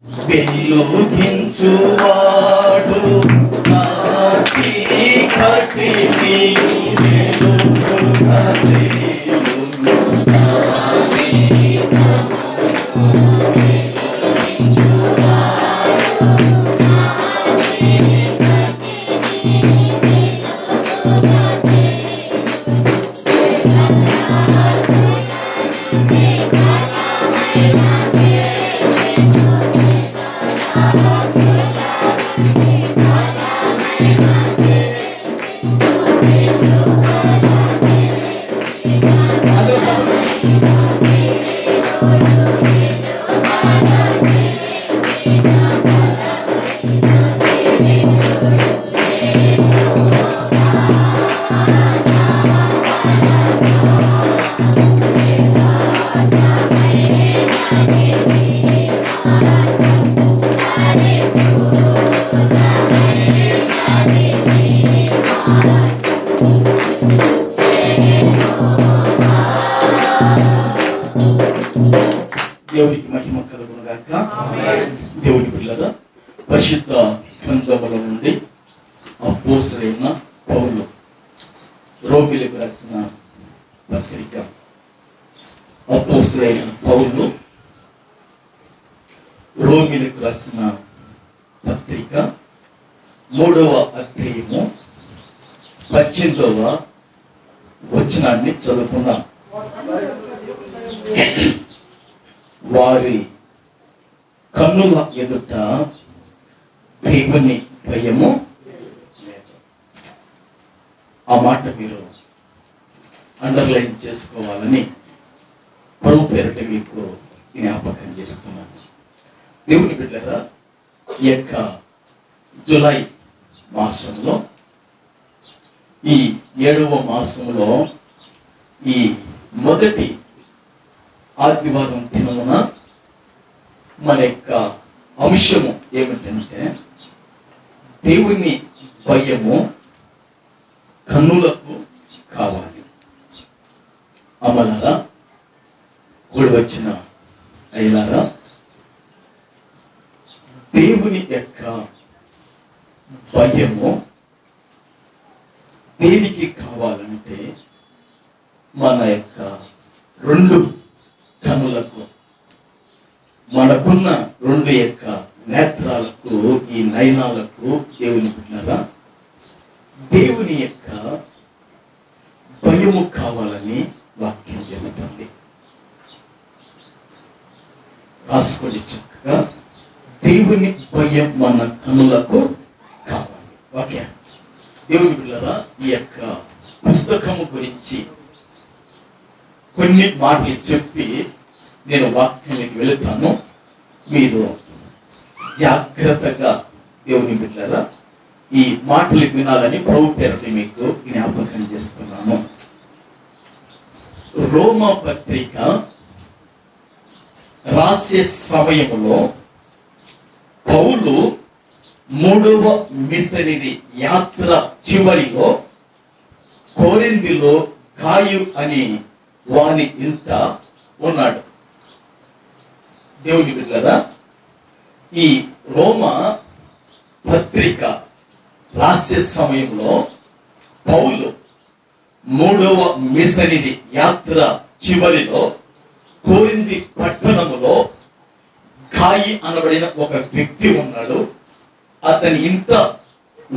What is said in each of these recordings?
వెలుగించువాడు నా చీకటిని దేవునికి మహిమ కలుగును గాక. దేవుని పిల్లల పరిశుద్ధ గ్రంథముల నుండి అపోస్తలుడైన పౌలు రోమీయులకు రాసిన పత్రిక. అపోస్తలుడైన పౌలు రోమీయులకు రాసిన పత్రిక 3వ అధ్యాయము 18వ వచనాన్ని చదువుకుందాం. వారి కన్నుల ఎదుట దేవుని భయము లేదు. ఆ మాట మీరు అండర్లైన్ చేసుకోవాలని ప్రభు పేరిట మీకు జ్ఞాపకం చేస్తున్నాను. దేవుని బిడ్డలారా, ఈ యొక్క జూలై మాసంలో, ఈ 7వ మాసంలో ఈ మొదటి ఆదివారం దినమున మన యొక్క అంశము ఏమిటంటే దేవుని భయము కన్నులకు కావాలి. అమలారా, కూడి వచ్చిన అయ్యారా, దేవుని యొక్క భయము దేనికి కావాలంటే మన యొక్క 2 కన్నులకు, మనకున్న 2 యొక్క నేత్రాలకు, ఈ నయనాలకు దేవుని బిడ్డలారా దేవుని యొక్క భయము కావాలని వాక్యం చెబుతుంది. రాసుకోండి చక్కగా. దేవుని భయం మన కన్నులకు కావాలి. ఓకే, దేవుని బిడ్డలారా, ఈ యొక్క పుస్తకము గురించి కొన్ని మాటలు చెప్పి నేను వాక్యానికి వెళుతాను. మీరు జాగ్రత్తగా దేవుని బిడ్డలారా ఈ మాటలు వినాలని ప్రభు పేరిట మీకు జ్ఞాపకం చేస్తున్నాను. రోమా పత్రిక రాసే సమయంలో పౌలు 3వ మిషనరీ యాత్ర చివరిలో కొరింథీలో గాయు అని వాని ఇంట ఉన్నాడు. దేవుని బిడ్డలారా, ఈ రోమా పత్రిక రాసే సమయంలో పౌలు 3వ మిషనరీ యాత్ర చివరిలో కొరింథీ పట్టణములో గాయి అనబడిన ఒక వ్యక్తి ఉన్నాడు. అతని ఇంట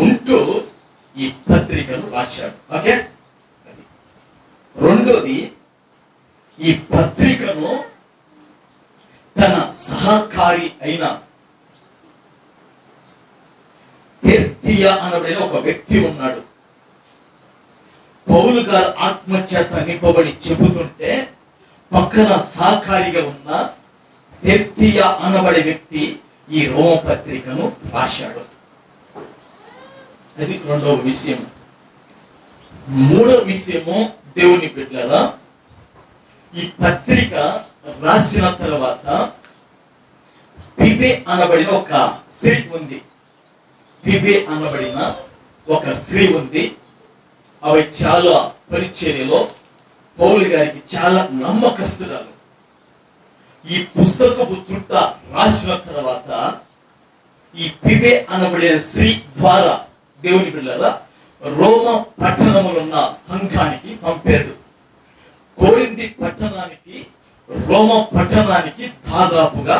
ఉంటూ ఈ పత్రికను రాశాడు. ఓకే, రెండోది, ఈ పత్రికను తన సహకారి అయిన తెర్తియా అనబడిన ఒక వ్యక్తి ఉన్నాడు. పౌలు గారు ఆత్మచేత నింపబడి చెబుతుంటే పక్కన సహకారిగా ఉన్న తెర్తియా అనబడే వ్యక్తి ఈ రోమ పత్రికను రాశాడు. అది 2వ విషయం. 3వ విషయము, దేవుని బిడ్డలారా, ఈ పత్రిక రాసిన తర్వాత ఫిబే అనబడిన ఒక స్త్రీ ఉంది. ఫిబే అనబడిన ఒక స్త్రీ ఉంది. ఆమె చాలా పరిచర్యలో పౌలు గారికి చాలా నమ్మకస్తురాలు. ఈ పుస్తకపు చుట్ట రాసిన తర్వాత ఈ పిబే అనబడిన స్త్రీ ద్వారా దేవుని బిడ్డలారా రోమ పట్టణములో ఉన్న సంఘానికి పంపాడు. కొరింథీ పట్టణానికి రోమ పట్టణానికి దాదాపుగా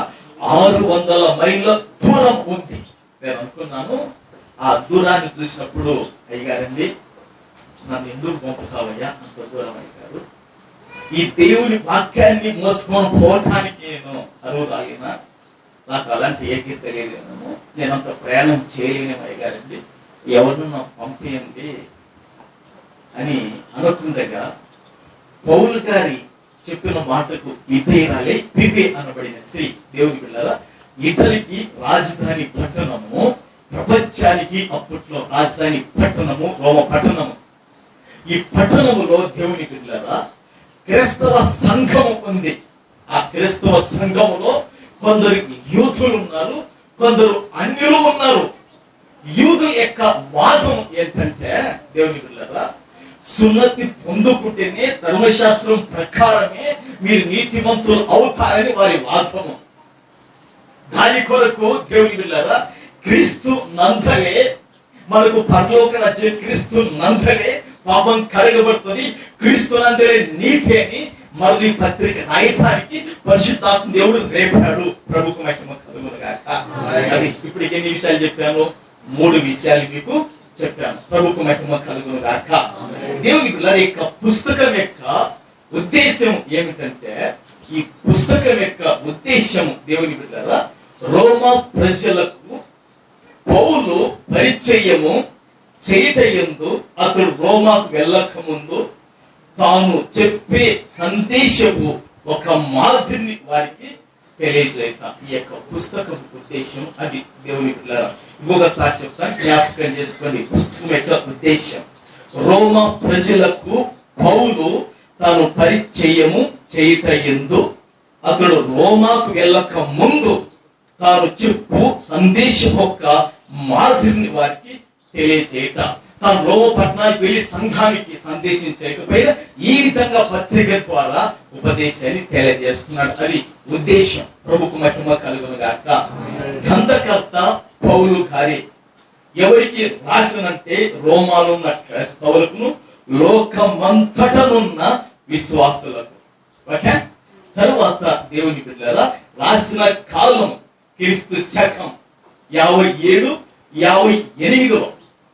600 మైళ్ళ దూరం ఉంది. నేను అనుకున్నాను, ఆ దూరాన్ని చూసినప్పుడు అయ్యగారండి నన్ను ఎందుకు పంపుతావయ్యా అంత దూరం అయ్యారు, ఈ దేవుని వాక్యాన్ని మోసుకొని పోవటానికి నేను అరువురాలినా, నాకు అలాంటి ఏకీ తెలియలేను, నేను అంత ప్రయాణం చేయలేను అయ్యగారండి, ఎవరినన్నా పంపేయండి అని అనుకుండగా పౌలు గారి చెప్పిన మాటకు విధేయురాలే పిబే అనబడిన స్త్రీ దేవుని బిడ్డలారా ఇటలీకి రాజధాని పట్టణము, ప్రపంచానికి అప్పట్లో రాజధాని పట్టణము రోమ పట్టణము. ఈ పట్టణములో దేవుని బిడ్డలారా క్రైస్తవ సంఘము ఉంది. ఆ క్రైస్తవ సంఘములో కొందరు యూదులు ఉన్నారు, కొందరు అన్యులు ఉన్నారు. యూదుల యొక్క వాదం ఏంటంటే దేవుని బిడ్డలారా సున్నతి పొందుకుంటేనే ధర్మశాస్త్రం ప్రకారమే మీరు నీతిమంతులు అవుతారని వారి వాదము. దాని కొరకు దేవుని బిడ్డలారా క్రీస్తు నందలే మనకు పరలోక రాజ్యం, క్రీస్తు నందలే పాపం కడగబడుతుంది, క్రీస్తు నందలే నీతి అని మరొక పత్రిక రాయటానికి పరిశుద్ధాత్మ దేవుడు రేపాడు. ప్రభుకు మహిమ కలుగును గాక. అది ఇప్పుడు ఎన్ని విషయాలు చెప్పాను? 3 విషయాలు మీకు చెప్పాను. ప్రభుకు మహిమ కలుగును గాక. దేవుని బిడ్డలారా యొక్క పుస్తకం యొక్క ఉద్దేశం ఏమిటంటే, ఈ పుస్తకం యొక్క ఉద్దేశం దేవుని బిడ్డలారా రోమా ప్రజలకు పౌలు పరిచయము చేయటయందు అతడు రోమాకు వెళ్ళక ముందు తాను చెప్పే సందేశము ఒక మాదిరిని వారికి తెలియజేయటం ఈ యొక్క పుస్తకం ఉద్దేశం. అది దేవుని బిడ్డలారా ఇంకొకసారి చెప్తాను, జ్ఞాపకం చేసుకోండి. పుస్తకం యొక్క ఉద్దేశం రోమా ప్రజలకు పౌలు తాను పరిచయము చేయటయందు అతడు రోమాకు వెళ్ళక ముందు తాను చెప్పు సందేశం యొక్క మాదిరిని వారికి తెలియజేయటం. తాను రోమ పట్టణానికి వెళ్ళి సంఘానికి సందేశం చేయకపోయినా ఈ విధంగా పత్రిక ద్వారా ఉపదేశాన్ని తెలియజేస్తున్నాడు. అది ఉద్దేశం. ప్రభుకు మహిమ కలుగును గాక. గ్రంథకర్త పౌలు గారి ఎవరికి రాసినంటే రోమాలో ఉన్న క్రైస్తవులకు, లోకమంతటనున్న విశ్వాసులకు. ఓకే, తరువాత దేవుని బిడ్డలారా రాసిన కాలం క్రీస్తు శకం 57, 58.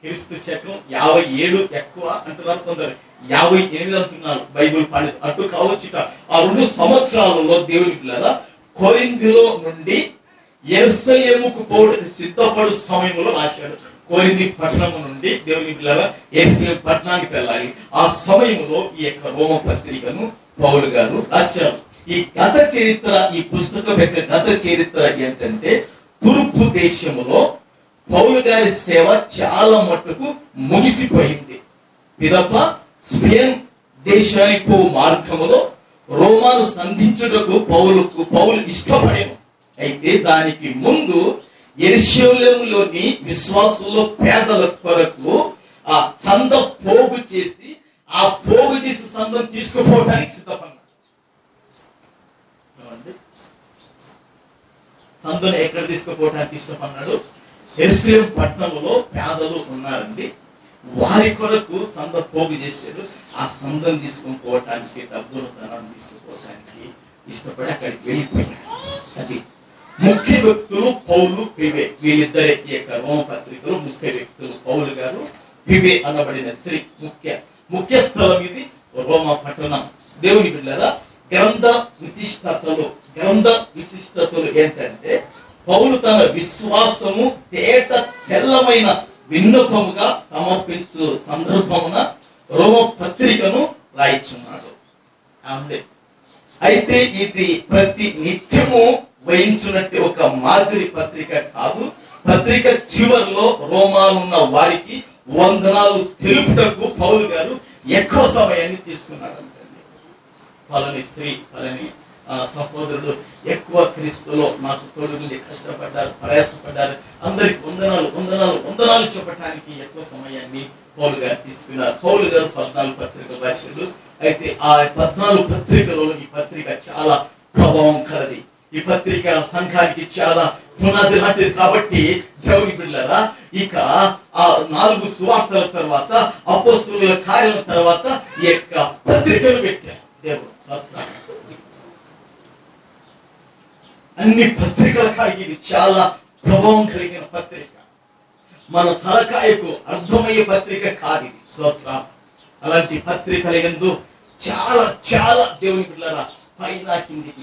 క్రీస్తు శకం 57 ఎక్కువ అంటున్నారు కొందరు, 58 అంటున్నారు బైబిల్ పండితు. అటు కావచ్చు. ఆ 2 సంవత్సరాలలో దేవుని బిడ్డలారా కొరింథీలో నుండి యెరూషలేముకు పోవడానికి సిద్ధపడు సమయంలో రాశాడు. కొరింథీ పట్టణం నుండి దేవుని బిడ్డలారా యెరూషలేము పట్టణానికి వెళ్ళాలి. ఆ సమయంలో ఈ యొక్క రోమ పత్రికను పౌలు గారు రాశారు. ఈ గత చరిత్ర, ఈ పుస్తకం యొక్క గత చరిత్ర ఏంటంటే తూర్పు దేశంలో పౌలు గారి సేవ చాలా మట్టుకు ముగిసిపోయింది. పిదప స్పెయిన్ దేశానికి పో మార్గములో రోమాను సంధించుటకు పౌలు ఇష్టపడేను. అయితే దానికి ముందు యెరూషలేములోని విశ్వాసుల్లో పేదల కొరకు ఆ చంద పోగు చేసి, ఆ పోగు చేసి సందం తీసుకుపోవడానికి సిద్ధపడ్డాడు. సందును ఎక్కడ తీసుకుపోవడానికి ఇష్టపడ్డాడు? యెరూషలేము పట్టణంలో పేదలు ఉన్నారండి, వారి కొరకు సంద పోగు చేశారు. ఆ సందం తీసుకుని పోవటానికి, డబ్బును ధనాన్ని తీసుకుపోవటానికి ఇష్టపడి అక్కడికి వెళ్ళిపోయాడు. అది ముఖ్య వ్యక్తులు పౌలు, పిబే. వీళ్ళిద్దరే ఈ యొక్క రోమ పత్రికలు ముఖ్య వ్యక్తులు. పౌలు గారు, పిబే అనబడిన స్త్రీ ముఖ్య స్థలం ఇది రోమా పట్టణం. దేవుని బిడ్డలారా గ్రంథ విశిష్టతలు ఏంటంటే పౌలు తన విశ్వాసము తెల్లమైన విన్నపముగా సమర్పించు సందర్భమున రోమ పత్రికను రాయిచున్నాడు. అయితే ఇది ప్రతి నిత్యము వహించున్నట్టు ఒక మాదిరి పత్రిక కాదు. పత్రిక చివరిలో రోమాలున్న వారికి వందనాలు తెలుపుటకు పౌలు గారు ఎక్కువ సమయాన్ని తీసుకున్నాడు. పలని స్త్రీ, పలని సహోదరుడు ఎక్కువ క్రీస్తులో నాకు తోడుగుండి కష్టపడ్డారు, ప్రయాసపడ్డారు, అందరికి వందనాలు చెప్పడానికి ఎక్కువ సమయాన్ని పౌలు గారు తీసుకున్నారు. పౌలు గారు 14 పత్రికలు రాశాడు. అయితే ఆ 14 పత్రికలలో ఈ పత్రిక చాలా ప్రభావం కలది. ఈ పత్రిక సంఘానికి చాలా పునాది లాంటిది. కాబట్టి దేవుని బిడ్డలారా, ఇక ఆ 4 సువార్తల తర్వాత, అపోస్తలుల కార్యాల తర్వాత ఈ యొక్క పత్రికలు పెట్టారు దేవుడు. అన్ని పత్రికల కాడికి ఇది చాలా ప్రభావం కలిగిన పత్రిక. మన తలకాయకు అర్థమయ్యే పత్రిక కాదు ఇది. స్తోత్రం. అలాంటి పత్రికల యందు చాలా చాలా దేవుని బిడ్డలారా పైన కిందికి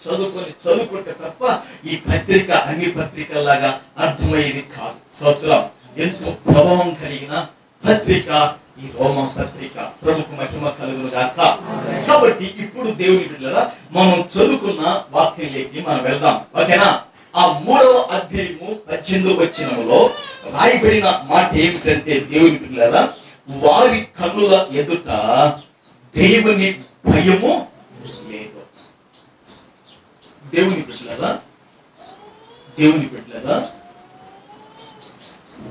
చదువుకుంటే తప్ప ఈ పత్రిక అన్ని పత్రికల్లాగా అర్థమయ్యేది కాదు. స్తోత్రం. ఎంతో ప్రభావం కలిగిన పత్రిక ఈ రోమా పత్రిక. ప్రభుకు మహిమ కలుగును గాక. కాబట్టి ఇప్పుడు దేవుని బిడ్డలారా మనం చదువుకున్న వాక్యంలోకి మనం వెళ్దాం. ఓకేనా? ఆ 3వ అధ్యాయము 18వ వచనములో రాయబడిన మాట ఏమిటంటే, దేవుని బిడ్డలారా, వారి కన్నుల ఎదుట దేవుని భయము లేదు. దేవుని బిడ్డలారా,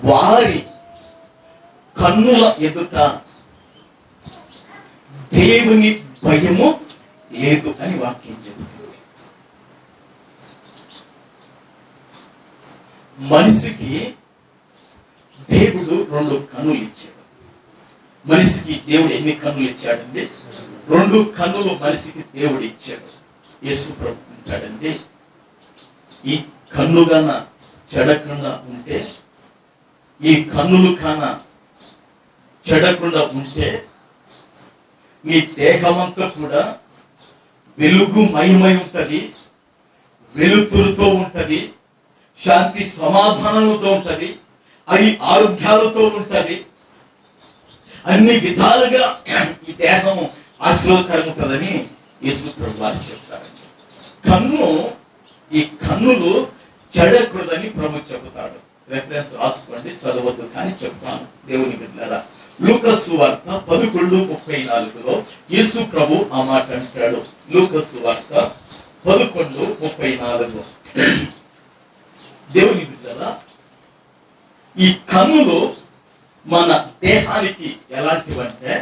వారి కన్నుల ఎదుట దేవుని భయము లేదు అని వాక్యం చెబుతుంది. మనిషికి దేవుడు 2 కన్నులు ఇచ్చాడు. మనిషికి దేవుడు ఎన్ని కన్నులు ఇచ్చాడండి? 2 కన్నులు మనిషికి దేవుడు ఇచ్చాడు. యేసు ప్రభు ఉంటాడండి, ఈ కన్నుగాన చెడకుండా ఉంటే, ఈ కన్నులు కాన చెడకుండా ఉంటే నీ దేహమంతా కూడా వెలుగు మహిమై ఉంటది, వెలుతురుతో ఉంటది, శాంతి సమాధానాలతో ఉంటది, అది ఆరోగ్యాలతో ఉంటది, అన్ని విధాలుగా ఈ దేహము ఆశీర్వాదకరంగా ఉంటుందని యేసు ప్రభు వారు చెప్తారు. ఈ కన్నులు చెడకూడదని ప్రభు చెబుతాడు. రెఫరెన్స్ రాసుకోండి, చదవద్దు కానీ చెప్తాను. దేవుని బిడ్డలారా, లూకాసు సువార్త 11:34లో యేసు ప్రభు ఆ మాట అంటాడు. లూకాసు సువార్త 11:34. దేవుని బిడ్డలారా, ఈ కన్నులు మన దేహానికి ఎలాంటివంటే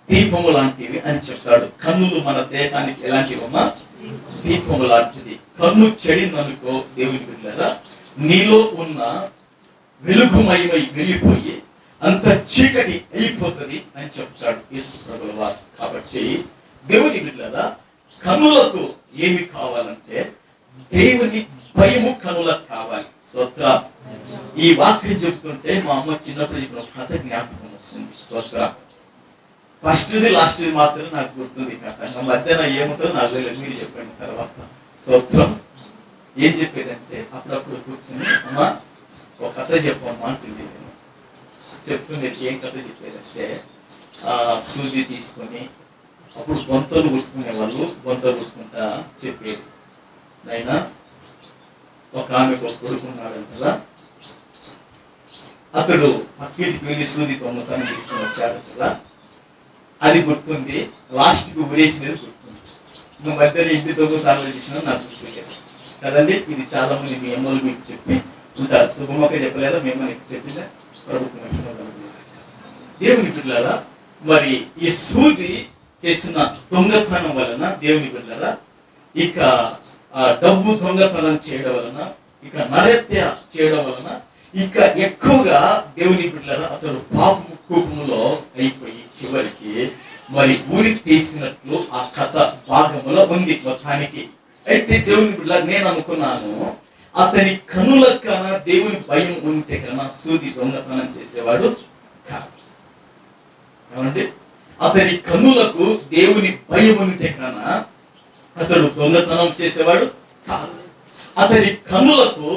దీపము లాంటివి అని చెప్తాడు. కన్నులు మన దేహానికి ఎలాంటివమ్మా? దీపము లాంటిది. కన్ను చెడిందనుకో దేవుని బిడ్డలారా, నీలో ఉన్న వెలుగుమయమై వెళ్ళిపోయి అంత చీకటి అయిపోతుంది అని చెప్తాడు యేసు ప్రభుల వారు. కాబట్టి దేవుని బిడ్డలారా, కన్నులకు ఏమి కావాలంటే దేవుని భయము కన్నులకు కావాలి. స్తోత్ర. ఈ వాక్యం చెప్తుంటే మా అమ్మ చిన్నప్పుడు చెప్పిన కథ జ్ఞాపకం వస్తుంది. స్తోత్ర. ఫస్ట్ది లాస్ట్ది మాత్రం నాకు గుర్తుంది కథ. నా మధ్యన ఏముంటుందో నాకు తెలియదు, మీరు చెప్పండి తర్వాత. స్తోత్రం. ఏం చెప్పేదంటే, అప్పుడప్పుడు కూర్చొని అమ్మా ఒక కథ చెప్పమ్మా అంటుంది. చెప్తుంది. ఏం కథ చెప్పేదంటే, సూది తీసుకొని అప్పుడు గొంతలు కుట్టుకునే వాళ్ళు గొంతలు కుట్టుకుంటా చెప్పేది. అయినా ఒక ఆమెకు ఒక కొడుకున్నాడు కదా, అతడు పక్కింటికి వెళ్ళి సూది దొంగతనం తీసుకుని వచ్చాడు కదా, అది గుర్తుంది. లాస్ట్ కు ఉరేసినది గుర్తుంది. నువ్వు మధ్యలో ఇంటి దొంగతనాలు చేసినా నాకు గుర్తులేదు కదండి. ఇది చాలా మంది మీ అమ్మలు మీకు చెప్పి ఉంటారు. శుభమొక్క చెప్పలేదా? మేము నీకు చెప్పిందా? ప్రభుత్వం దేవుని బిడ్డలారా, మరి ఈ సూది చేసిన దొంగతనం వలన దేవుని బిడ్డలారా, ఇక డబ్బు దొంగతనం చేయడం వలన, ఇక నరహత్య చేయడం వలన, ఇక ఎక్కువగా దేవుని బిడ్డలారా అతడు పాపము కూపములో అయిపోయి చివరికి మరి ఊరి తీసినట్లు ఆ కథ భాగములో ఉంది మొత్తానికి. అయితే దేవుని బిడ్డలారా, నేను అనుకున్నాను అతని కన్నుల కన్నా దేవుని భయం ఉంటే కన్నా సూది దొంగతనం చేసేవాడు కాదు. ఏమండి? అతని కన్నులకు దేవుని భయం ఉంటే కన్నా అతడు దొంగతనం చేసేవాడు కాదు. అతని కన్నులకు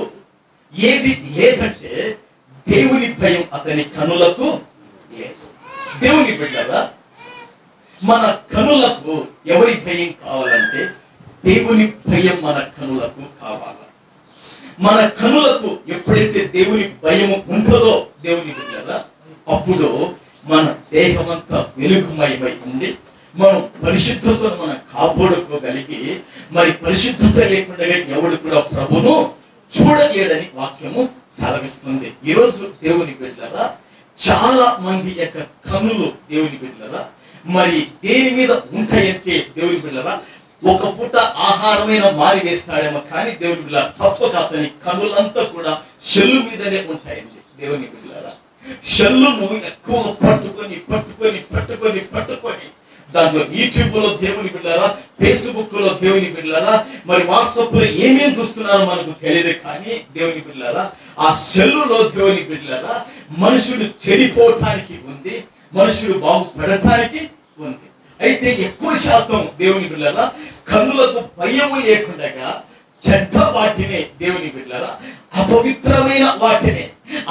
ఏది లేదంటే దేవుని భయం అతని కన్నులకు లేదు. దేవుని బిడ్డలారా, మన కన్నులకు ఎవరి భయం కావాలంటే దేవుని భయం మన కన్నులకు కావాలి. మన కన్నులకు ఎప్పుడైతే దేవుని భయం ఉంటుందో దేవుని బిడ్డలారా, అప్పుడు మన దేహమంతా వెలుగుమయమై ఉండి మనం పరిశుద్ధతను మనం కాపాడుకోగలిగి, మరి పరిశుద్ధత లేకుండా ఎవడు కూడా ప్రభును చూడలేడని వాక్యము సెలవిస్తుంది. ఈరోజు దేవుని బిడ్డలారా, చాలా మంది యొక్క కన్నులు దేవుని బిడ్డలారా మరి దేని మీద ఉంటాయంటే దేవుని బిడ్డలారా ఒక పూట ఆహారమైన మారి వేస్తాడేమో, కానీ దేవుని బిడ్డ తప్పక అతని కన్నులంతా కూడా షెల్లు మీదనే ఉంటాయండి. దేవుని బిడ్డలారా, షెల్లును ఎక్కువ పట్టుకొని పట్టుకొని పట్టుకొని పట్టుకొని దాంట్లో యూట్యూబ్ లో దేవుని బిడ్డలారా, ఫేస్బుక్ లో దేవుని బిడ్డలారా, మరి వాట్సాప్ లో ఏమేం చూస్తున్నారో మనకు తెలియదు, కానీ దేవుని బిడ్డలారా ఆ షెల్లులో దేవుని బిడ్డలారా మనుషుడు చెడిపోవటానికి ఉంది, మనుషుడు బాగుపడటానికి ఉంది. అయితే ఎక్కువ శాతం దేవుని బిడ్డలారా కన్నులకు భయము లేకుండా చెడ్డ వాటినే దేవుని బిడ్డలారా, అపవిత్రమైన వాటినే,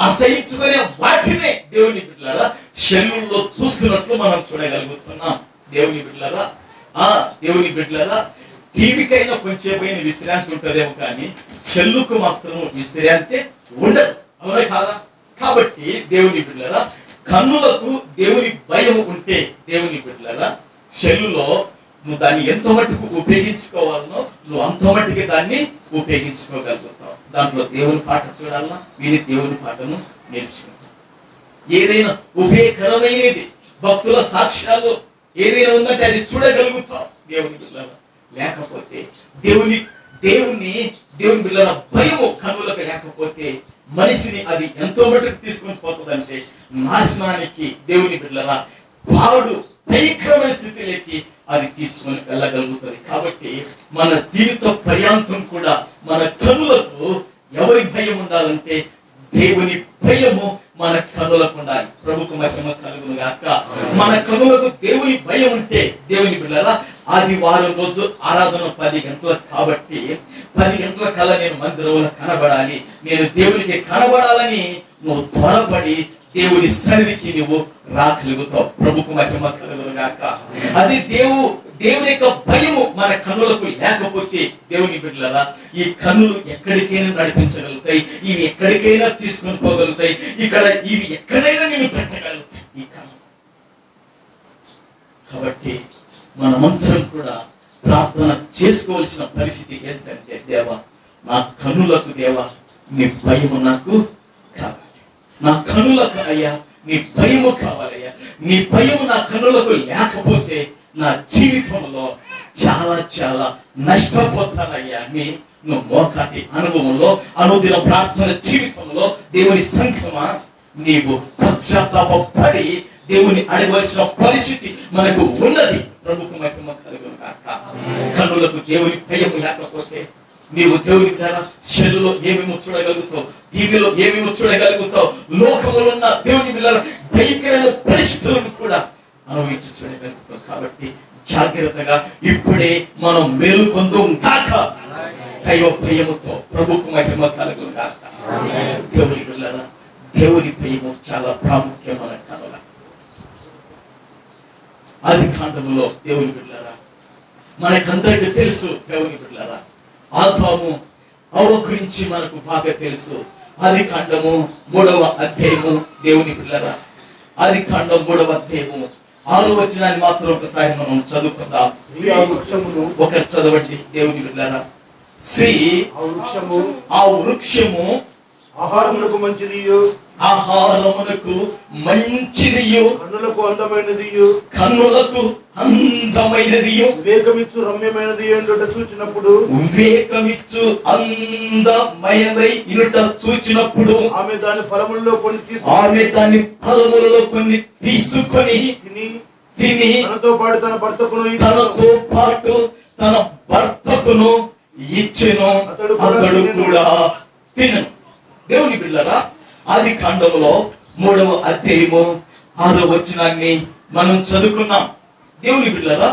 అసహించుకునే వాటినే దేవుని బిడ్డలారా షెల్లుల్లో చూస్తున్నట్లు మనం చూడగలుగుతున్నాం. దేవుని బిడ్డలారా, దేవుని బిడ్డలారా టీవీకైనా కొంచెంపైన విశ్రాంతి ఉంటుందేమో, కానీ షెల్లుకు మాత్రం విశ్రాంతి ఉండదు. అవునా కాదా? కాబట్టి దేవుని బిడ్డలారా కన్నులకు దేవుని భయం ఉంటే దేవుని బిడ్డలారా షెల్లులో నువ్వు దాన్ని ఎంత మట్టుకు ఉపయోగించుకోవాలనో నువ్వు అంత మట్టుకి దాన్ని ఉపయోగించుకోగలుగుతావు. దాంట్లో దేవుని పాట చూడాలన్నా వీరి దేవుని పాటను నేర్చుకుంటాం. ఏదైనా ఉపయోగకరమైనది భక్తుల సాక్ష్యాలు ఏదైనా ఉందంటే అది చూడగలుగుతాం దేవుని బిడ్డలారా. లేకపోతే దేవుని బిడ్డల భయము కన్నులకు లేకపోతే మనిషిని అది ఎంతో మటుకు తీసుకొని పోతుందంటే నాశనానికి దేవుని బిడ్డలారా పాడు భయంకరమైన స్థితిలోకి అది తీసుకొని వెళ్ళగలుగుతుంది. కాబట్టి మన జీవిత పర్యాంతం కూడా మన కన్నులకు ఎవరి భయం ఉండాలంటే దేవుని భయము మన కన్నులకు ఉండాలి. ప్రభుకు మహిమ కలుగును గాక. మన కన్నులకు దేవుని భయం ఉంటే దేవుని బిడ్డలారా ఆదివారం రోజు ఆరాధన 10 గంటలకు, కాబట్టి 10 గంటల కల్లా నేను మందిరంలో కనబడాలి, నేను దేవునికి కనబడాలని నువ్వు త్వరపడి దేవుని సన్నిధికి నువ్వు రాగలుగుతావు. ప్రభుకు మహిమ కలుగును గాక. అది దేవుని యొక్క భయము మన కన్నులకు లేకపోతే దేవుని బిడ్డలారా ఈ కన్నులు ఎక్కడికైనా నడిపించగలుగుతాయి, ఇవి ఎక్కడికైనా తీసుకొని పోగలుగుతాయి, ఇవి ఎక్కడైనా నేను పెట్టగలుగుతాయి ఈ కన్ను. కాబట్టి మనమంతరం కూడా ప్రార్థన చేసుకోవాల్సిన పరిస్థితి ఏంటంటే, దేవా నా కన్నులకు దేవా నీ భయము నాకు కావాలి, నా కన్నులకు అయ్యా నీ భయము కావాలయ్యా. నీ భయము నా కన్నులకు లేకపోతే నా జీవితంలో చాలా చాలా నష్టపోతానయ్యా అని నువ్వు మోకాటి అనుభవంలో అనుదిన ప్రార్థన జీవితంలో దేవుని సంఘమా నీవు పశ్చాత్తాపడి దేవుని అడగవలసిన పరిస్థితి మనకు ఉన్నది. ప్రభుకు మహిమ కలుగును గాక. కన్నులకు దేవుని భయము లేకపోతే నీవు దేవుని ద్వారా షెల్లులో ఏమేమో చూడగలుగుతావు, టీవీలో ఏమేమో చూడగలుగుతావు, లోకములో ఉన్న దేవుని బిడ్డల భయంకరమైన పరిస్థితులను కూడా అనుభవించి చూడగలుగుతావు. కాబట్టి జాగ్రత్తగా ఇప్పుడే మనం మేలుకొందుం గాక దైవ భయముతో. ప్రభుకు మహిమ కలుగును గాక. దేవుని బిడ్డలారా దేవుని భయము చాలా ప్రాముఖ్యమైన కనుల. ఆది కాండములో దేవుని బిడ్డలారా మనకందరికీ తెలుసు. దేవుని బిడ్డలారా ఆదాము అవ్వ గురించి మనకు బాగా తెలుసు. ఆది కాండము 3వ అధ్యాయము దేవుని బిడ్డలారా ఆది కాండం 3వ అధ్యాయము 6వ వచనాన్ని మాత్రం ఒకసారి మనం చదువుకుందాం. ఒకరు చదవండి దేవుని బిడ్డలారా. ఆ వృక్షము ఆహారమునకు మంచిదియు, ఆహారమునకు మంచిదియు, కన్నులకు అందమైనదియు, వివేకమిచ్చు రమ్యమైనది ఎన్నుట చూచినప్పుడు, ఆమె దాని ఫలములలో కొన్ని తీసుకొని తిని తనతో పాటు తన భర్తకును ఇచ్చెను, అతడు కూడా తినను. దేవుని బిడ్డలారా ఆది కాండములో 3వ అధ్యాయము 6వ వచనాన్ని మనం చదువుకున్నాం. దేవుని బిడ్డలారా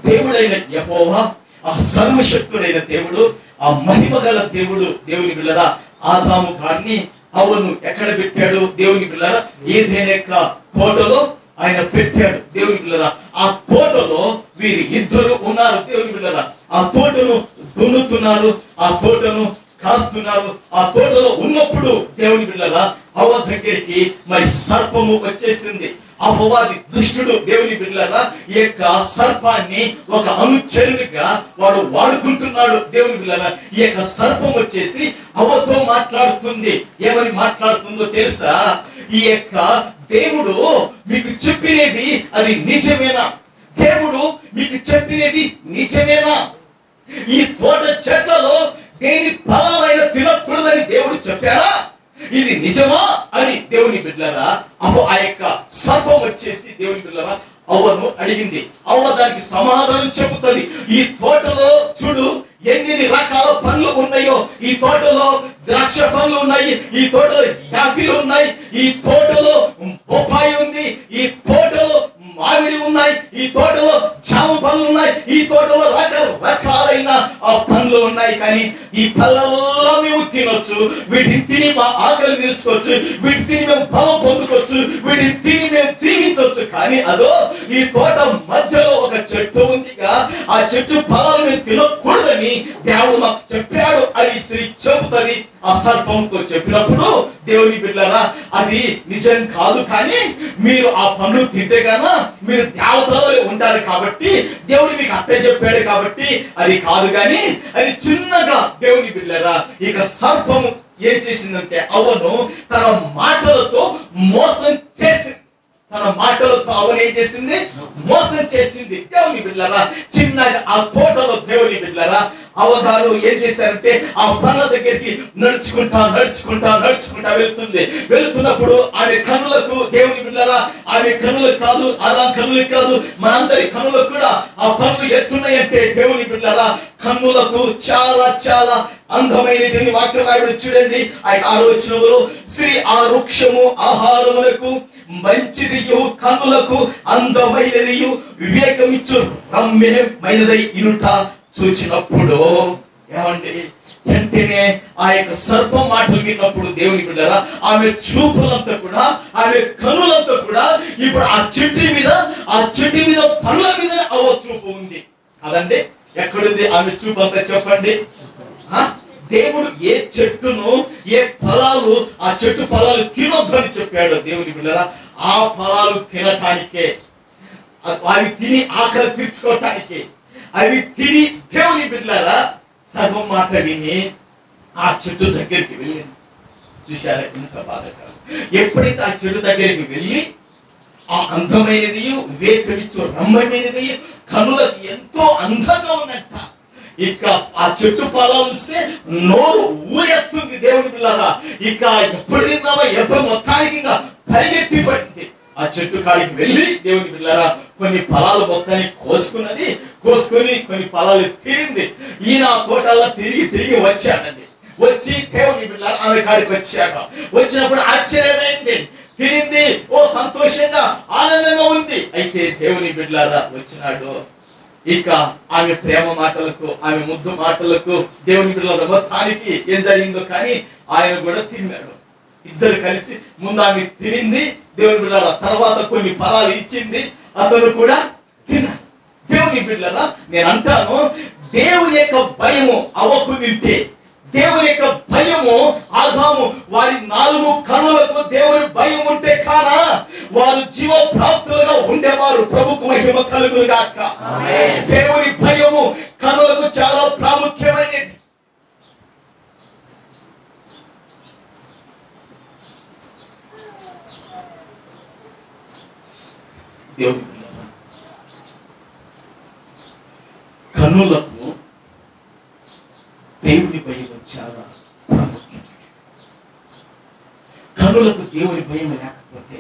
దేవుడైన యెహోవా ఆ సర్వశక్తుడైన దేవుడు, ఆ మహిమ గల దేవుడు దేవుని బిడ్డలారా ఆదాము గారిని అవ్వను ఎక్కడ పెట్టాడు? దేవుని బిడ్డలారా ఏదైనా తోటలో ఆయన పెట్టాడు. దేవుని బిడ్డలారా ఆ తోటలో వీరి ఇద్దరు ఉన్నారు. దేవుని బిడ్డలారా ఆ తోటను దున్నుతున్నారు, ఆ తోటను కాస్తున్నారు. ఆ తోటలో ఉన్నప్పుడు దేవుని బిడ్డలారా అవ్వ దగ్గరికి మరి సర్పము వచ్చేసింది. అపవాది దుష్టుడు దేవుని బిడ్డలారా ఈ యొక్క సర్పాన్ని ఒక అనుచరునిగా వాడు వాడుకుంటున్నాడు. దేవుని బిడ్డలారా ఈ యొక్క సర్పం వచ్చేసి అవ్వతో మాట్లాడుతుంది. ఏమని మాట్లాడుతుందో తెలుసా? ఈ యొక్క దేవుడు మీకు చెప్పినది అది నిజమేనా? దేవుడు మీకు చెప్పినది నిజమేనా? ఈ తోట చెట్లలో దేని ఫలాలైనా తినకూడదని దేవుడు చెప్పాడా? ఇది నిజమా అని దేవుని బిడ్డలారా ఆ యొక్క సర్పం వచ్చేసి దేవుని బిడ్డలారా అవ్వను అడిగింది. అవ్వ దానికి సమాధానం చెబుతుంది. ఈ తోటలో చూడు ఎన్ని రకాల పండ్లు ఉన్నాయో, ఈ తోటలో ద్రాక్ష పండ్లు ఉన్నాయి, ఈ తోటలో యాపిల్ ఉన్నాయి, ఈ తోటలో బొప్పాయి ఉంది, ఈ తోటలో మామిడి ఉన్నాయి, ఈ తోటలో జామ పండ్లు ఉన్నాయి, ఈ తోటలో రకరకాలైన ఆ పండ్లు ఉన్నాయి. కానీ ఈ పళ్ళల్లో మేము తినొచ్చు, వీటిని తిని మా ఆకలి తీర్చుకోవచ్చు, వీటిని తిని మేము బలం పొందుకోవచ్చు, వీటిని తిని మేము జీవించవచ్చు. కానీ అదో ఈ తోట మధ్యలో ఒక చెట్టు ఉందిగా, ఆ చెట్టు ఫలాలు మేము తినకూడదని దేవుడు మాకు చెప్పాడు అని స్త్రీ చెబుతుంది. ఆ సర్పంతో చెప్పినప్పుడు దేవుని బిడ్డలారా అది నిజం కాదు, కానీ మీరు ఆ పండ్లు తింటే గానా మీరు దేవతలలో ఉంటారు కాబట్టి దేవుడు మీకు అట్టే చెప్పాడు కాబట్టి అది కాదు. కానీ అది చిన్నగా దేవుని బిడ్డలారా ఇక సర్పము ఏం చేసిందంటే అవ్వను తన మాటలతో మోసం చేసింది. తన మాటలతో అవను ఏం చేసింది? మోసం చేసింది. దేవుని బిడ్డలారా చిన్నగా ఆ తోటలో దేవుని బిడ్డలారా అవగారు ఏం చేశారంటే ఆ పండ్ల దగ్గరికి నడుచుకుంటా వెళ్తుంది. వెళుతున్నప్పుడు ఆమె కన్నులకు దేవుని బిడ్డలారా ఆమె కన్నులకు కాదు, అలా కన్నులకు కాదు, మనందరి కన్నులకు కూడా ఆ పండ్లు ఎట్టున్నాయంటే దేవుని బిడ్డలారా కన్నులకు చాలా చాలా అందమైనటువంటి వాక్యం రాయబడి చూడండి. ఆ 6వ వచనంలో శ్రీ ఆ వృక్షము ఆహారములకు మంచిదియు కన్నులకు అందమైనదియు వివేకమిచ్చు రమ్యమైనదై ఇనుట చూచినప్పుడు ఏమండి వెంటనే ఆ యొక్క సర్పం మాటలు విన్నప్పుడు దేవుని బిడ్డలారా ఆమె చూపులంతా కూడా ఆమె కన్నులంతా కూడా ఇప్పుడు ఆ చెట్టు మీద పండ్ల మీద అవ చూపు ఉంది. అదండి ఎక్కడుంది ఆమె చూపు అంతా చెప్పండి. దేవుడు ఏ చెట్టును ఏ ఫలాలు ఆ చెట్టు ఫలాలు తినొద్దని చెప్పాడు దేవుని బిడ్డలారా ఆ ఫలాలు తినటానికే, అవి తిని ఆకలి తీర్చుకోవటానికి, అవి తిని దేవుని బిడ్డలారా సర్వం మాట విని ఆ చెట్టు దగ్గరికి వెళ్ళింది. చూశారా ఇంత బాధకరం. ఎప్పుడైతే ఆ చెట్టు దగ్గరికి వెళ్ళి ఆ అందమైనది వివేకమిచ్చు రమ్యమైనది కనులకు ఎంతో అందంగా ఉందంట. ఇక ఆ చెట్టు ఫలాలు చూస్తే నోరు ఊరేస్తుంది దేవుని పిల్లరా. ఇక ఎప్పుడు తిందామా ఎప్పుడు మొత్తానికి ఇంకా పరిగెత్తిపడింది. ఆ చెట్టు కాడికి వెళ్ళి దేవుని పిల్లరా కొన్ని ఫలాలు మొత్తానికి కోసుకొని కొన్ని ఫలాలు తిరిగింది. ఈయన ఆ తోటల్లో తిరిగి వచ్చాడండి. వచ్చి దేవుని పిల్లరా ఆమె కాడికి వచ్చాడు. వచ్చినప్పుడు ఆశ్చర్యమైంది, తిరిగింది, ఓ సంతోషంగా ఆనందంగా ఉంది. అయితే దేవుని బిడ్డలారా వచ్చినాడు. ఇక ఆమె ప్రేమ మాటలకు ఆమె ముద్దు మాటలకు దేవుని బిడ్డల మొత్తానికి ఏం జరిగిందో కానీ ఆయన కూడా తిన్నాడు. ఇద్దరు కలిసి ముందు ఆమె తినింది దేవుని బిడ్డల తర్వాత కొన్ని ఫలాలు ఇచ్చింది, అతను కూడా తిన్నాడు. దేవుని బిడ్డలారా నేను అంటాను దేవుని యొక్క భయము అవ్వకు వింటే, దేవుని యొక్క భయము ఆదాము వారి 4 కన్నులకు దేవుని భయం ఉంటే కానా వారు జీవ ప్రాప్తులుగా ఉండేవారు. ప్రభుకు మహిమ కలుగును గాక. దేవుని భయము కన్నులకు చాలా ప్రాముఖ్యమైనది. దేవుని కన్నులకు దేవుని భయం చాలా ప్రాముఖ్యం. కన్నులకు దేవుని భయం లేకపోతే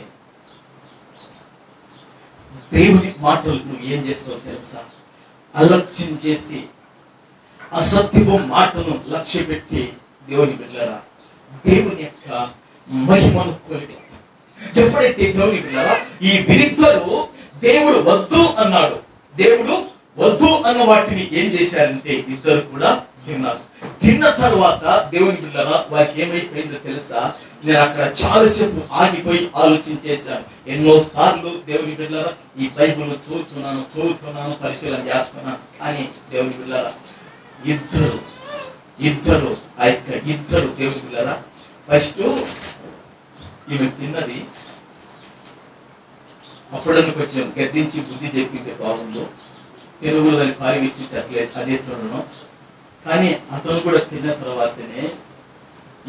దేవుని మాటలు నువ్వు ఏం చేస్తావో తెలుసా? అలక్ష్యం చేసి అసత్యపు మాటను లక్ష్య పెట్టి దేవుని బిడ్డలారా దేవుని యొక్క మహిమను కోల్పోతాం. ఎప్పుడైతే దేవుని బిడ్డలారా ఈ వీరిద్దరూ దేవుడు వద్దు అన్నాడు, దేవుడు వద్దు అన్న వాటిని ఏం చేశారంటే ఇద్దరు కూడా తిన్నారు. తిన్న తర్వాత దేవుని బిడ్డలారా వారికి ఏమైపోయిందో తెలుసా? నేను అక్కడ చాలాసేపు ఆగిపోయి ఆలోచించేశాను. ఎన్నో సార్లు దేవుని బిడ్డలారా ఈ బైబిల్ చదువుతున్నాను పరిశీలన చేస్తున్నాను. కానీ దేవుని బిడ్డలారా ఇద్దరు ఆ యొక్క ఇద్దరు దేవుని బిడ్డలారా ఫస్ట్ ఈమె తిన్నది అప్పుడని కొంచెం గద్దించి బుద్ధి చెప్పింటే బాగుందో, తెలుగులో దాన్ని పారివేసేటట్లే అదేట్లను. కానీ అతను కూడా తిన్న తర్వాతనే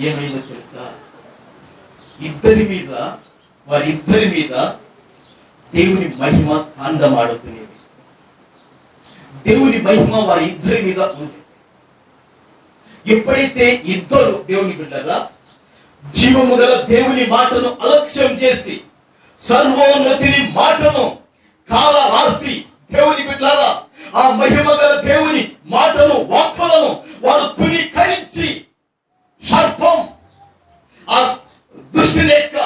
ఏమైందో తెలుసా? వారిద్దరి మీద దేవుని మహిమ తాండమాడుతున్నది. దేవుని మహిమ వారి ఇద్దరి మీద ఉంది. ఎప్పుడైతే ఇద్దరు దేవుని బిడ్డగా జీవము గల దేవుని మాటను అలక్ష్యం చేసి సర్వోన్నతిని మాటను కాల రాసి దేవుని బిడ్డలారా ఆ మహిమ గల దేవుని మాటను వాక్కులను వారు తునీకరించి సర్పం ఆ దుష్టుని యొక్క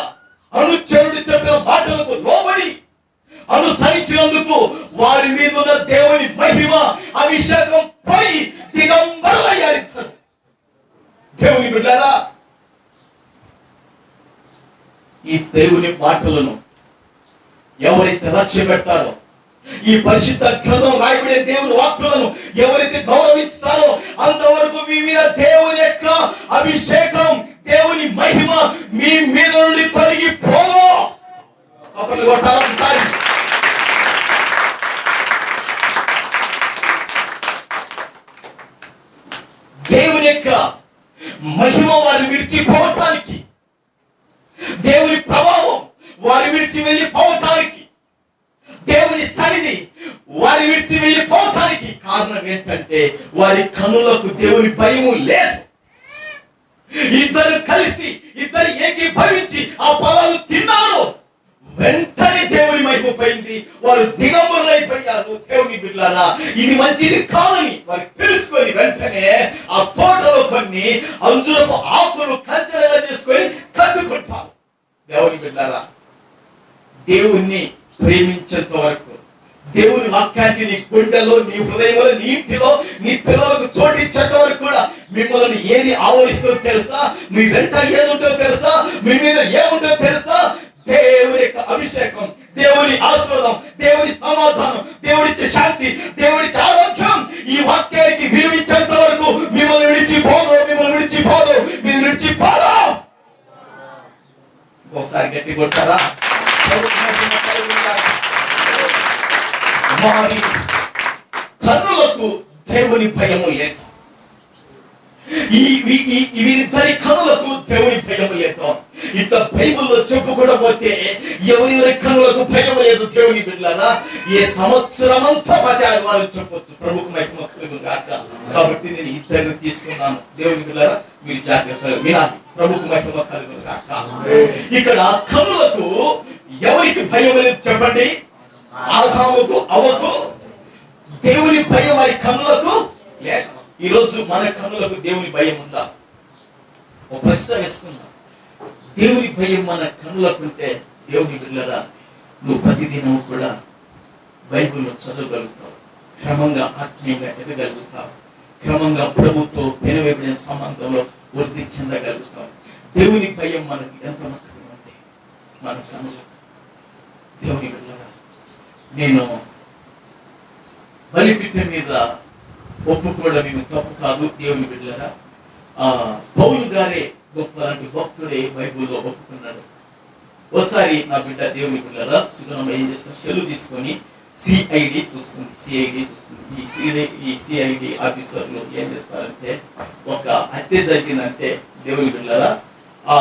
అనుచరుడు చెప్పిన మాటలకు లోబడి అనుసరించినందుకు వారి మీద ఉన్న దేవుని మహిమ అభిషేకం పోయి దిగంబరులయ్యారు. దేవుని బిడ్డలారా ఈ దేవుని మాటలను ఎవరైతే లక్ష్య పెడతారో, ఈ పరిశుద్ధ గ్రంథం రాయబడే దేవుని వాక్కులను ఎవరైతే గౌరవిస్తారో అంతవరకు మీ మీద దేవుని యొక్క అభిషేకం, దేవుని మహిమ మీ మీద నుండి తొలగిపోదు. అప్పుడు ఒకసారి దేవుని యొక్క మహిమ వారు విడిచిపోవటానికి, దేవుని ప్రభావం వారి విడిచి వెళ్ళిపోవటానికి, దేవుని సన్నిధి వారి విడిచి వెళ్ళిపోవటానికి కారణం ఏంటంటే వారి కన్నులకు దేవుని భయము లేదు. ఇద్దరు కలిసి ఇద్దరు ఏకీభవించి ఆ ఫలాలు తిన్నారు. వెంటనే దేవుని మహిమ పోయింది, వారు దిగంబరులైపోయారు. దేవుని బిడ్డలారా ఇది మంచిది కాదని వారు తెలుసుకొని వెంటనే ఆ తోటలో కొన్ని అంజురపు ఆకులు కంచెలుగా చేసుకొని కట్టుకుంటారు. దేవుని బిడ్డలారా దేవుణ్ణి ప్రేమించేంత వరకు, దేవుని వాక్యానికి నీ గుండెలో, నీ హృదయంలో, నీ ఇంటిలో, నీ పిల్లలకు చోటిచ్చేంత వరకు కూడా మిమ్మల్ని ఏది ఆవరిస్తుందో తెలుసా? మీ వెంట ఏది ఉంటుందో తెలుసా? మీ మీద ఏముంటుందో తెలుసా? దేవుని యొక్క అభిషేకం, దేవుని ఆశీర్వాదం, దేవుని సమాధానం, దేవుడిచ్చే శాంతి, దేవుడిచ్చే ఆరోగ్యం ఈ వాక్యానికి విలువించేంత వరకు మిమ్మల్ని విడిచిపోదు, మిమ్మల్ని విడిచిపోదు, మీరు విడిచిపోదు. ఒకసారి గట్టి కొట్టారా? వారి కన్నులకు దేవుని భయము లేదు. వీరిద్దరి కన్నులకు దేవుని భయం లేదు. ఇట్లా బైబిల్లో చెప్పుకుండా పోతే ఎవరి కన్నులకు భయం లేదు. దేవుని బిడ్డలారా ఏ సంవత్సరం అంతా పదే ఆదివారం చెప్పొచ్చు ప్రభుకు మహిమ కలుగుగాక. కాబట్టి నేను ఇద్దరిని తీసుకున్నాను. దేవుని బిడ్డలారా మీరు జాగ్రత్తగా వినాలి. ప్రభుకు మహిమ కలుగుగాక. ఇక్కడ కన్నులకు ఎవరికి భయం లేదు చెప్పండి? ఆదాముకు అవ్వకు దేవుని భయం వారి కన్నులకు లేదు. ఈ రోజు మన కన్నులకు దేవుని భయం ఉందా? ఒక ప్రశ్న వేసుకుందాం. దేవుని భయం మన కన్నులకు ఉంటే దేవుని బిడ్డలారా నువ్వు ప్రతిదినం కూడా బైబిల్ను చదవగలుగుతావు, క్రమంగా ఆత్మీయంగా ఎదగలుగుతావు, క్రమంగా ప్రభుత్వం పెనవేబడిన సంబంధంలో వృద్ధి చెందగలుగుతావు. దేవుని భయం మనకు ఎంత మట్టుకు ఉంది మన కన్నులకు. దేవుని బిడ్డలారా నేను బలిపీఠం మీద ఒప్పుకోవడం ఏమి తప్పు కాదు. దేవుని బిడ్డలారా పౌలు గారే గొప్ప లాంటి భక్తుడే బైబుల్లో ఒప్పుకున్నాడు. ఒకసారి నా బిడ్డ దేవుని బిడ్డలారా సుగనం ఏం చేస్తున్నా సెల్లు తీసుకొని సిఐడి చూస్తుంది. ఈ సిఐడి ఆఫీసర్లు ఏం చేస్తారంటే ఒక హత్య జరిగిందంటే దేవుని బిడ్డలారా ఆ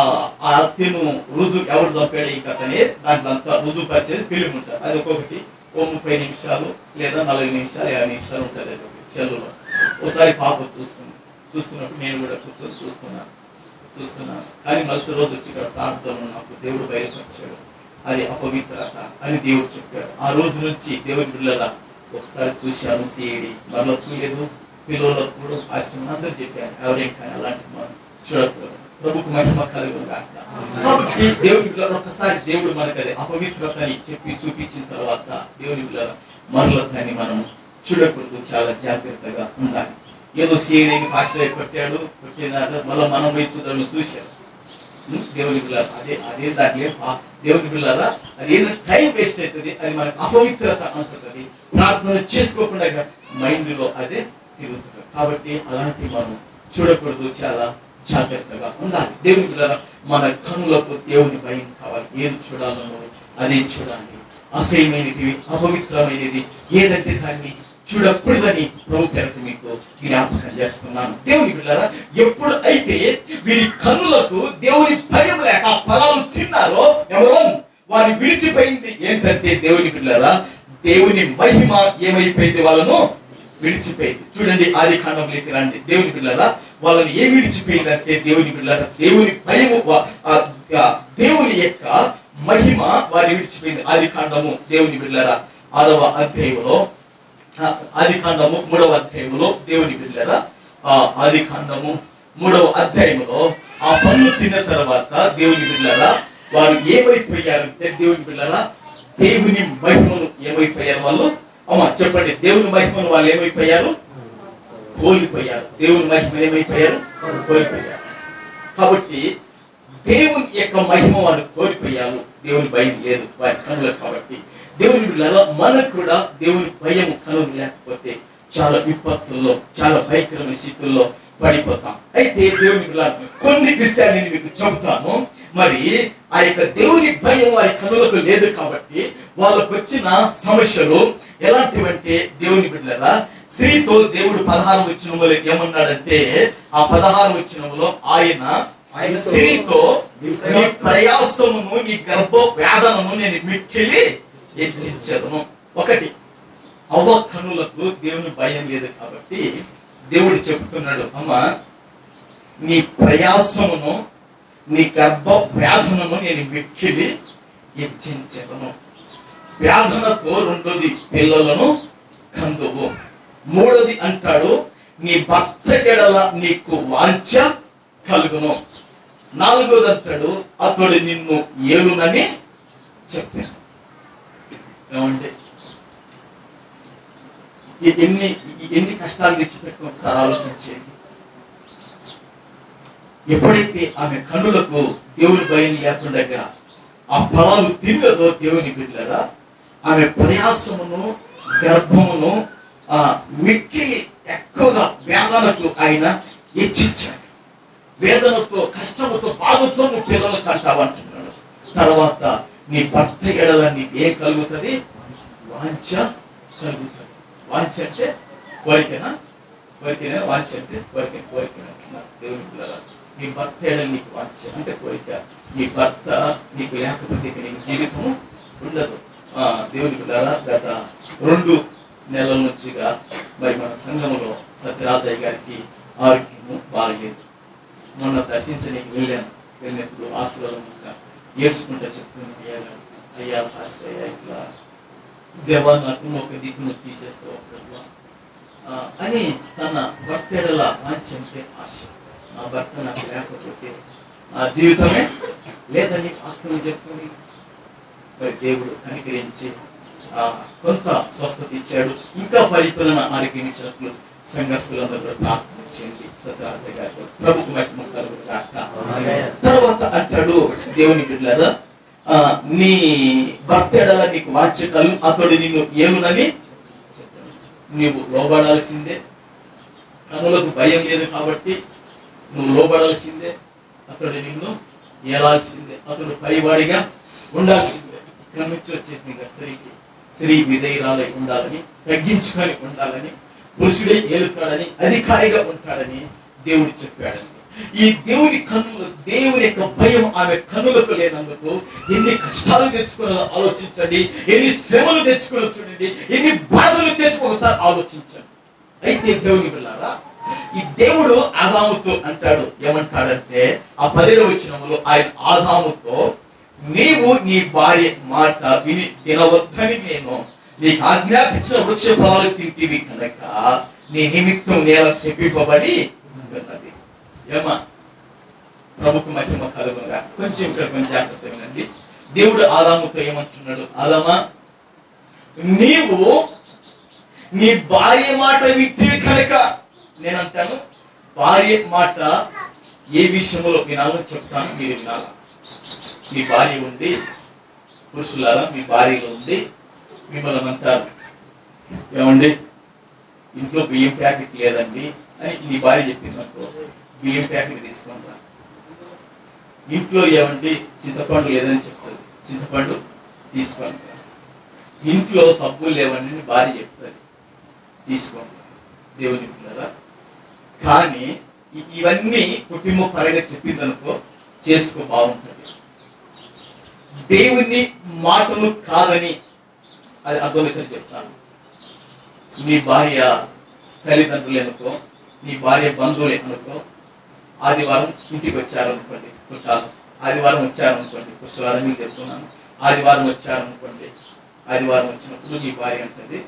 హత్యను రుజువు ఎవరు చంపాడు ఈ కథనే దాంట్లో అంతా రుజువు పరిచేది ఫిలిం ఉంటుంది. అది ఒక్కొక్కటి 30 నిమిషాలు లేదా 40 నిమిషాలు 50 నిమిషాలు ఉంటుంది సెల్లులో. ఒకసారి పాప చూస్తున్నప్పుడు నేను కూడా కూర్చొని చూస్తున్నాను. కానీ మరుసటి రోజు వచ్చి ఇక్కడ ప్రార్థనలో నాకు దేవుడు బయలుపరిచాడు, అది అపవిత్రత అని దేవుడు చెప్పాడు. ఆ రోజు నుంచి దేవుని బిడ్డలారా ఒకసారి చూశాను సిఐడి, మరలా చూడలేదు. పిల్లలకు కూడా ఆశ్రమం అందరూ చెప్పాను ఎవరేం కానీ అలాంటి మనం చూడకూడదు. ప్రభుకు మహిమ కలుగుగాక. కాబట్టి దేవుని బిడ్డలారా ఒకసారి దేవుడు మనకు అది అపవిత్రతని చెప్పి చూపించిన తర్వాత దేవుని బిడ్డలారా మరల దాన్ని మనం చూడకూడదు, చాలా జాగ్రత్తగా ఉండాలి. ఏదో సిఐడిని పాస్టర్ కొట్టాడు, కొట్టినాడు, మళ్ళీ మనం పోయి చూద్దామని చూశారు. దేవుని బిడ్డలారా అదే దాంట్లో దేవుని బిడ్డలారా అదేదో టైం వేస్ట్ అవుతుంది, అది మనకు అపవిత్రత అంటుంది. ప్రార్థన చేసుకోకుండా మైండ్ లో అదే తిరుగుతుంది. కాబట్టి అలాంటి మనం చూడకూడదు, చాలా జాగ్రత్తగా ఉండాలి. దేవుని బిడ్డలారా మన కన్నులకు దేవుని భయం కావాలి. ఏది చూడాలనో అదే చూడాలి. అసహ్యమైనది, అపవిత్రమైనది ఏదంటే దాన్ని చూడకూడదని ప్రభు పేరుకు మీకు జ్ఞాపకం చేస్తున్నాను. దేవుని బిడ్డలారా ఎప్పుడు అయితే వీరి కన్నులకు దేవుని భయం లేక ఫలాలు తిన్నారో ఎవరో వారి విడిచిపోయింది ఏంటంటే దేవుని బిడ్డలారా దేవుని మహిమ ఏమైపోయింది, వాళ్ళను విడిచిపోయింది. చూడండి ఆది కాండంలోకి రండి. దేవుని బిడ్డలారా, వాళ్ళని ఏం విడిచిపోయిందంటే దేవుని బిడ్డలారా, దేవుని భయము, దేవుని యొక్క మహిమ వారి విడిచిపోయింది. ఆది కాండము దేవుని బిడ్డలారా 6వ అధ్యాయంలో, ఆది కాండము 3వ అధ్యాయంలో దేవుని బిడ్డలారా, ఆది కాండము 3వ అధ్యాయంలో ఆ పన్ను తిన్న తర్వాత దేవుని బిడ్డలారా వారు ఏమైపోయారంటే దేవుని బిడ్డలారా దేవుని మహిమను ఏమైపోయారు వాళ్ళు? అమ్మా చెప్పండి, దేవుని మహిమను వాళ్ళు ఏమైపోయారు? కోల్పోయారు. దేవుని మహిమ ఏమైపోయారు? కోల్పోయారు. కాబట్టి దేవుని యొక్క మహిమ వాళ్ళు కోల్పోయారు. దేవుని భయం లేదు వారి కనులు. కాబట్టి దేవుని బిడ్డలారా మనకు కూడా దేవుని భయం కనులు లేకపోతే చాలా విపత్తుల్లో, చాలా భయంకరమైన స్థితుల్లో పడిపోతాం. అయితే దేవుని బిడ్డలారా కొన్ని విషయాలు నేను మీకు చెబుతాను. మరి ఆ యొక్క దేవుని భయం వారి కనులకు లేదు కాబట్టి వాళ్ళకు వచ్చిన సమస్యలు ఎలాంటివంటే దేవుని బిడ్డలారా, స్త్రీతో దేవుడు 16వ వచనంలో ఏమన్నాడంటే, ఆ 16వ వచనంలో ఆయన స్త్రీతో నీ ప్రయాసమును నీ గర్భ వేదనను నేను మిక్కిలి హెచ్చించదను. ఒకటి, అవ్వ కనులకు దేవుని భయం లేదు కాబట్టి దేవుడు చెప్తున్నాడు, అమ్మా నీ ప్రయాసమును నీ గర్భ వేదనను నేను మిక్కిలి హెచ్చించదను. వేదనతో రెండోది పిల్లలను కందువు. మూడోది అంటాడు నీ భర్త ఎడల నీకు వాంఛ కలుగును. నాలుగోది అంటాడు అతడు నిన్ను ఏలునని చెప్పాను. ఏమంటే ఎన్ని కష్టాలు తెచ్చిపెట్టుకుని ఒకసారి ఆలోచించేది. ఎప్పుడైతే ఆమె కన్నులకు దేవుని భయం లేకుండా ఆ ఫలాలు తిన్నదో దేవుని బిడ్డలారా, ఆమె ప్రయాసమును గర్భమును మిక్కిలి ఎక్కువగా వేదనకు ఆయన హెచ్చించాడు. వేదనతో, కష్టముతో, బాధతో నువ్వు పిల్లలు కంటావంటున్నాడు. తర్వాత నీ భర్త ఎడల నీకు ఏం కలుగుతుంది? వాంఛ కలుగుతుంది. వాంఛ అంటే కోరికనా? కోరికనా? వాంఛ అంటే కోరికనా అంటున్నారు దేవుని పిల్లల. నీ భర్త ఎడల నీకు వాంఛ అంటే కోరిక. నీ భర్త నీకు లేకపోతే నీకు జీవితం ఉండదు. దేవుని పిల్లల గత 2 నెలల నుంచిగా మరి మన సంఘంలో సత్యరాజయ్య గారికి ఆరోగ్యము బాగలేదు. మొన్న దర్శించడానికి వెళ్ళినప్పుడు ఆశీర్వాదంగా ఏడ్చుకుంటా చెప్తుంది, అయ్యా ఆశ్రయ ఇట్లా దేవా నాకు ఒక దిక్కును తీసేస్తావు అని తన భర్త ఎడల వాంఛ అంటే ఆశ. నా భర్త నాకు లేకపోతే నా జీవితమే లేదని ఆత్మను చెప్తుంది. మరి దేవుడు కనికరించి కొంత స్వస్థత ఇచ్చాడు. ఇంకా పరిపాలన ఆరోగ్యం ఇచ్చినట్లు సంఘస్థులందరూ ప్రార్థన చేయండి. సత్యరాజయ్య గారు ప్రభుకు మహిమ కలుగును గాక. తర్వాత అంటాడు దేవుని బిడ్డలారా, నీ భర్త ఎడల నీకు వాంఛ కలుగు, అతడు నిన్ను ఏలునని నీవు లోబడాల్సిందే. కనులకు భయం లేదు కాబట్టి నువ్వు లోబడాల్సిందే. అతడు నిన్ను ఏలాల్సిందే. అతడు పైవాడిగా ఉండాల్సిందే. ఇక్కడ నుంచి వచ్చేసి ఇంకా స్త్రీ విధేయురాలై ఉండాలని, తగ్గించుకొని ఉండాలని, పురుషుడే ఏలుతాడని, అధికారిగా ఉంటాడని దేవుడు చెప్పాడని. ఈ దేవుని కన్నులు, దేవుని యొక్క భయం ఆమె కన్నులకు లేనందుకు ఎన్ని కష్టాలు తెచ్చుకున్నదో ఆలోచించండి. ఎన్ని శ్రమలు తెచ్చుకున్న చూడండి. ఎన్ని బాధలు తెచ్చుకో ఒకసారి ఆలోచించండి. అయితే దేవుని బిడ్డలారా, ఈ దేవుడు ఆదాముతో అంటాడు, ఏమంటాడంటే ఆ 10వ వచనంలో ఆయన ఆదాముతో, నీవు నీ భార్య మాట విని తినవద్దని నేను నీకు ఆజ్ఞాపించిన వృక్ష ఫలాలు తింటివి కనుక నీ నిమిత్తం నేల శపింపబడి ఉన్నది. ఏమా ప్రభుకు మహిమ కలుగునుగా. కొంచెం జాగ్రత్త వినండి. దేవుడు ఆదాముతో ఏమంటున్నాడు, ఆదామా నీవు నీ భార్య మాట వింటివి కనుక, నేనంటాను భార్య మాట ఏ విషయంలో వినాలని చెప్తాను, మీరు వినాలా. మీ భార్య ఉండి, పురుషులారా మీ భార్యలో ఉండి మిమ్మల్ని అంటారు, ఏమండి ఇంట్లో బియ్యం ప్యాకెట్ లేదండి అని నీ భార్య చెప్పిందనుకో, బియ్యం ప్యాకెట్ తీసుకుంటా. ఇంట్లో ఏమండి చింతపండు లేదని చెప్తుంది, చింతపండు తీసుకుంటా. ఇంట్లో సబ్బులు లేవండి భార్య చెప్తుంది, తీసుకుంటా. దేవుని పిల్లరా, కానీ ఇవన్నీ కుటుంబ పరంగా చెప్పిందనుకో చేసుకో, బాగుంటుంది. దేవుని మాటను కాదని అది అర్థమైతే చెప్తాను. మీ భార్య తల్లిదండ్రులు అనుకో, నీ భార్య బంధువులు అనుకో, ఆదివారం ఇంటికి వచ్చారనుకోండి చుట్టాలు, ఆదివారం వచ్చారనుకోండి, పుష్పాలు మీకు చెప్తున్నాను, ఆదివారం వచ్చారనుకోండి, ఆదివారం వచ్చినప్పుడు నీ భార్య అంటది,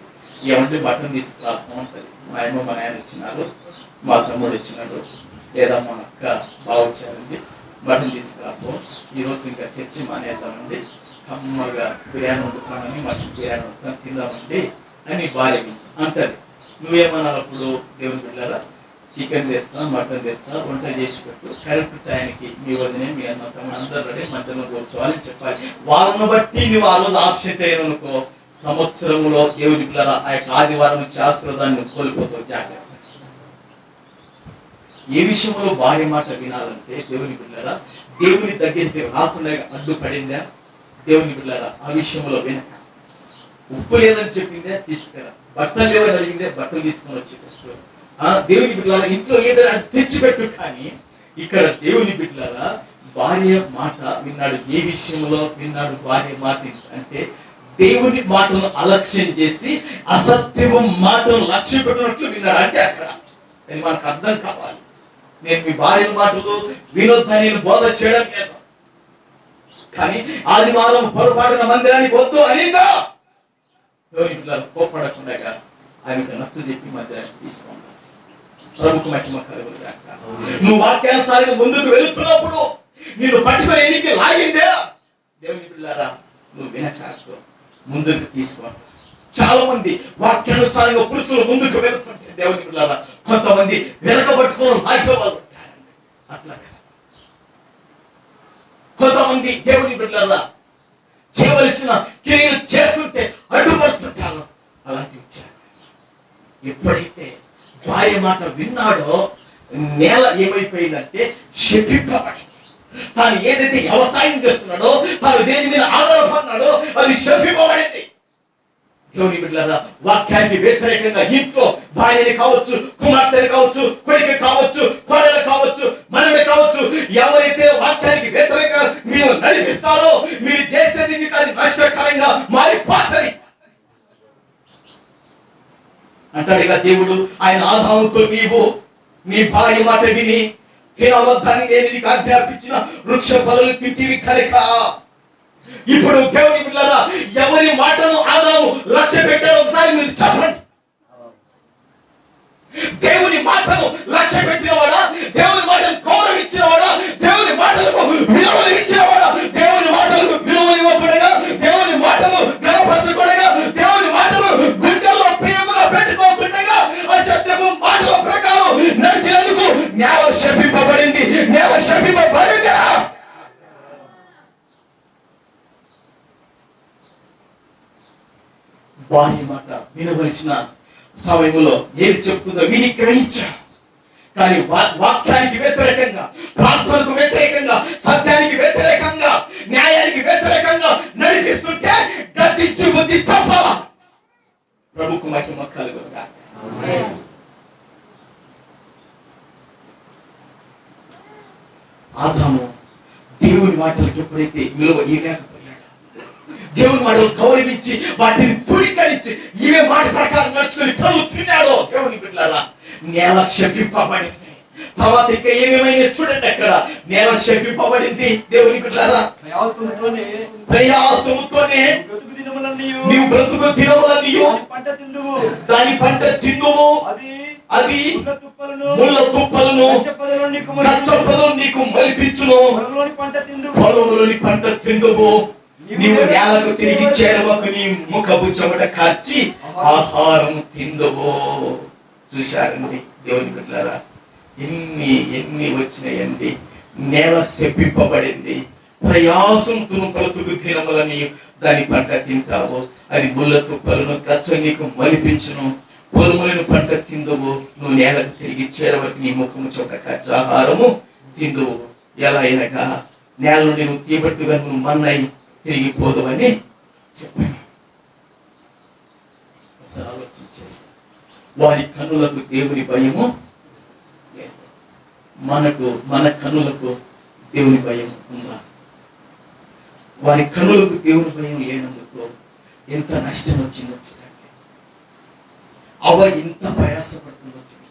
ఏమంటే మటన్ తీసుకురాస్తాం అంటది. మా అమ్మ మా నాయన వచ్చినారు, మా తమ్ముడు వచ్చినాడు, లేదా మా అక్క బాగా వచ్చారండి, మటన్ తీసుకురాపో, ఈరోజు ఇంకా చర్చి మానేద్దామండి, కమ్మగా బిర్యానీ వండుతామని, మటన్ బిర్యానీ వండుతాం తిందామండి అని భార్య అంటది. నువ్వేమన్నారు అప్పుడు? దేవుని బిడ్డలారా, చికెన్ తెస్తా, మటన్ తెస్తా, వంట చేసి పెట్టు, కరెక్ట్ టైంకి మీ వదినే మీ అన్న తమ్ముడు అందరూ రెడీ, మధ్యలో కూర్చోవాలని చెప్పాలి. వాళ్ళను బట్టి నువ్వు ఆ రోజు ఆప్షన్ అయ్యానుకో, సంవత్సరంలో దేవుని బిడ్డలారా ఆ యొక్క ఆదివారం ఆశీర్వాదాన్ని కోల్పోతావు. జాగ్రత్త. ఏ విషయంలో భార్య మాట వినాలంటే దేవుని బిడ్డలారా, దేవుని దగ్గరికి రాకుండా అడ్డుపడిందా? దేవుని బిడ్డలారా ఆ విషయంలో వినక. ఉప్పు లేదని చెప్పిందే తీసుకురా, బట్టలు లేవని అడిగిందే బట్టలు తీసుకొని వచ్చేటట్టు. దేవుని బిడ్డలారా ఇంట్లో ఏదైనా తెచ్చిపెట్టు. కానీ ఇక్కడ దేవుని బిడ్డలారా భార్య మాట విన్నాడు. ఏ విషయంలో విన్నాడు భార్య మాట అంటే, దేవుని మాటను అలక్ష్యం చేసి అసత్యము మాటను లక్ష్య పెట్టినట్లు విన్నాడు. అంటే అక్కడ అది మనకు అర్థం కావాలి. నేను మీ భార్య మాటలు వినొద్దని నేను బోధ చేయడం లేదు, కానీ ఆదివారం పొరపాటున మందిరానికి వద్దు అనిందా? దేవుని పిల్లలు కోపడకుండా ఆమెకు నచ్చ చెప్పి మందిరానికి తీసుకుంటారు. ప్రముఖ మహిమ కలుగుగాక. నువ్వు వాక్యానుసారంగా ముందుకు వెళుతున్నప్పుడు నేను పట్టుకొని ఎన్నిక లాగిందే, దేవుని పిల్లారా నువ్వు వినకాకు, ముందుకు తీసుకో. చాలా మంది వాక్యానుసారంగా పురుషులు ముందుకు వెళుతుంటే దేవుని పిల్లారా కొంతమంది వెనకబట్టుకొని లాగేవాళ్ళు ఉంటారండి. అట్లా కొంతమంది దేవుని బిడ్డలారా చేయవలసిన క్రియలు చేస్తుంటే అడ్డుపడుతుంటారు. అలాంటి ఎప్పుడైతే భార్య మాట విన్నాడో నేల ఏమైపోయిందంటే శపింపబడింది. తాను ఏదైతే వ్యవసాయం చేస్తున్నాడో, తాను దేని మీద ఆధారపడినాడో అది శపింపబడింది. దేవుని బిడ్డలారా వాక్యానికి వ్యతిరేకంగా ఇంట్లో భార్యని కావచ్చు, కుమార్తెని కావచ్చు, కొడుకు కావచ్చు, కోడలు కావచ్చు, మనవి కావచ్చు, ఎవరైతే వాక్యానికి వ్యతిరేకంగా మీరు నడిపిస్తారో మీరు చేసేది మీకు అది నష్టకరంగా మారిపోతుంది అంటాడుగా దేవుడు. ఆయన ఆదాముతో నీవు నీ భార్య మాట విని తినవద్దని నేను నీకు ఆజ్ఞాపించిన వృక్ష ఫలాలు తింటివి కనుక. ఇప్పుడు దేవుని బిడ్డలారా ఎవరి మాటను ఆదాము లక్ష్య పెట్టాడు ఒకసారి మీరు చెప్పండి. దేవుని మాటను లక్ష్య పెట్టినవాడా? దేవుని మాటను గౌరవించినవాడా? దేవుని మాటలకు విలువలు ఇచ్చినవాడా? దేవుని మాటలకు విలువలు ఇవ్వకూడగా, దేవుని మాటలు గణపరచకూడగా, దేవుని మాటలు గుండెల్లో ప్రేమగా పెట్టుకోకుండా అసత్యము మాటల ప్రకారం నడిచినందుకు నేల శపింపబడింది. నేల శపింపబడిందా? భార్య మాట వినవలసిన సమయంలో ఏది చెప్తుందో విని గ్రహించా. కానీ వాక్యానికి వ్యతిరేకంగా, ప్రార్థనకు వ్యతిరేకంగా, సత్యానికి వ్యతిరేకంగా, న్యాయానికి వ్యతిరేకంగా నడిపిస్తుంటే గద్దించి బుద్ధి చెప్పాలా. ప్రభుకు మహిమ కలుగునుగాక. ఆదాము దేవుని మాటలకు ఎప్పుడైతే విలువ ఇవ్వలేకపోయాడు, దేవుని మాటలు గౌరవించి వాటిని తుడికరించి ఇవే మాట ప్రకారం నడుచుకొని కళ్ళు తిన్నాడో దేవుని బిడ్డలారా నేల శపింపబడింది. తర్వాత ఇంకా ఏమేమైనా చూడండి, అక్కడ నేల శపింపబడింది. దేవుని బిడ్డలారా ప్రయాసముతోనే నీవు బ్రతుకు దినములన్నీ దాని పంట తిందువు, అది ముళ్ళ తుప్పలను కచ్చపదను నీకు మలిపించును, పొలంలోని పంట తిందువు, నీవు నేలకు తిరిగి చేరవకు, నీ ముఖపు చెమట కార్చి ఆహారం తిందువు. చూశారండి దేవుని బిడ్డలారా ఎన్ని వచ్చినాయండి. నేల శపింపబడింది. ప్రయాసం బ్రతుకు దినములని దాని పంట తింటావు, అది ముళ్ళ తుప్పలను కచ్చ నీకు మలిపించును, పొలములను పంట తిందువు, నువ్వు నేలకు తిరిగి చేరవకు, నీ ముఖము చోట కార్చి ఆహారము తిందువు. ఎలా అయినగా నేల నుండి నువ్వు తీబట్టుగా నువ్వు మన్నై తిరిగిపోదు అని చెప్పాను. ఆలోచించారు. వారి కన్నులకు దేవుని భయము లేదు. మన కన్నులకు దేవుని భయం ఉందా? వారి కన్నులకు దేవుని భయం లేనందుకు ఎంత నష్టం వచ్చిందో చూడండి. అవ ఇంత ప్రయాసపడుతుందో చూడండి,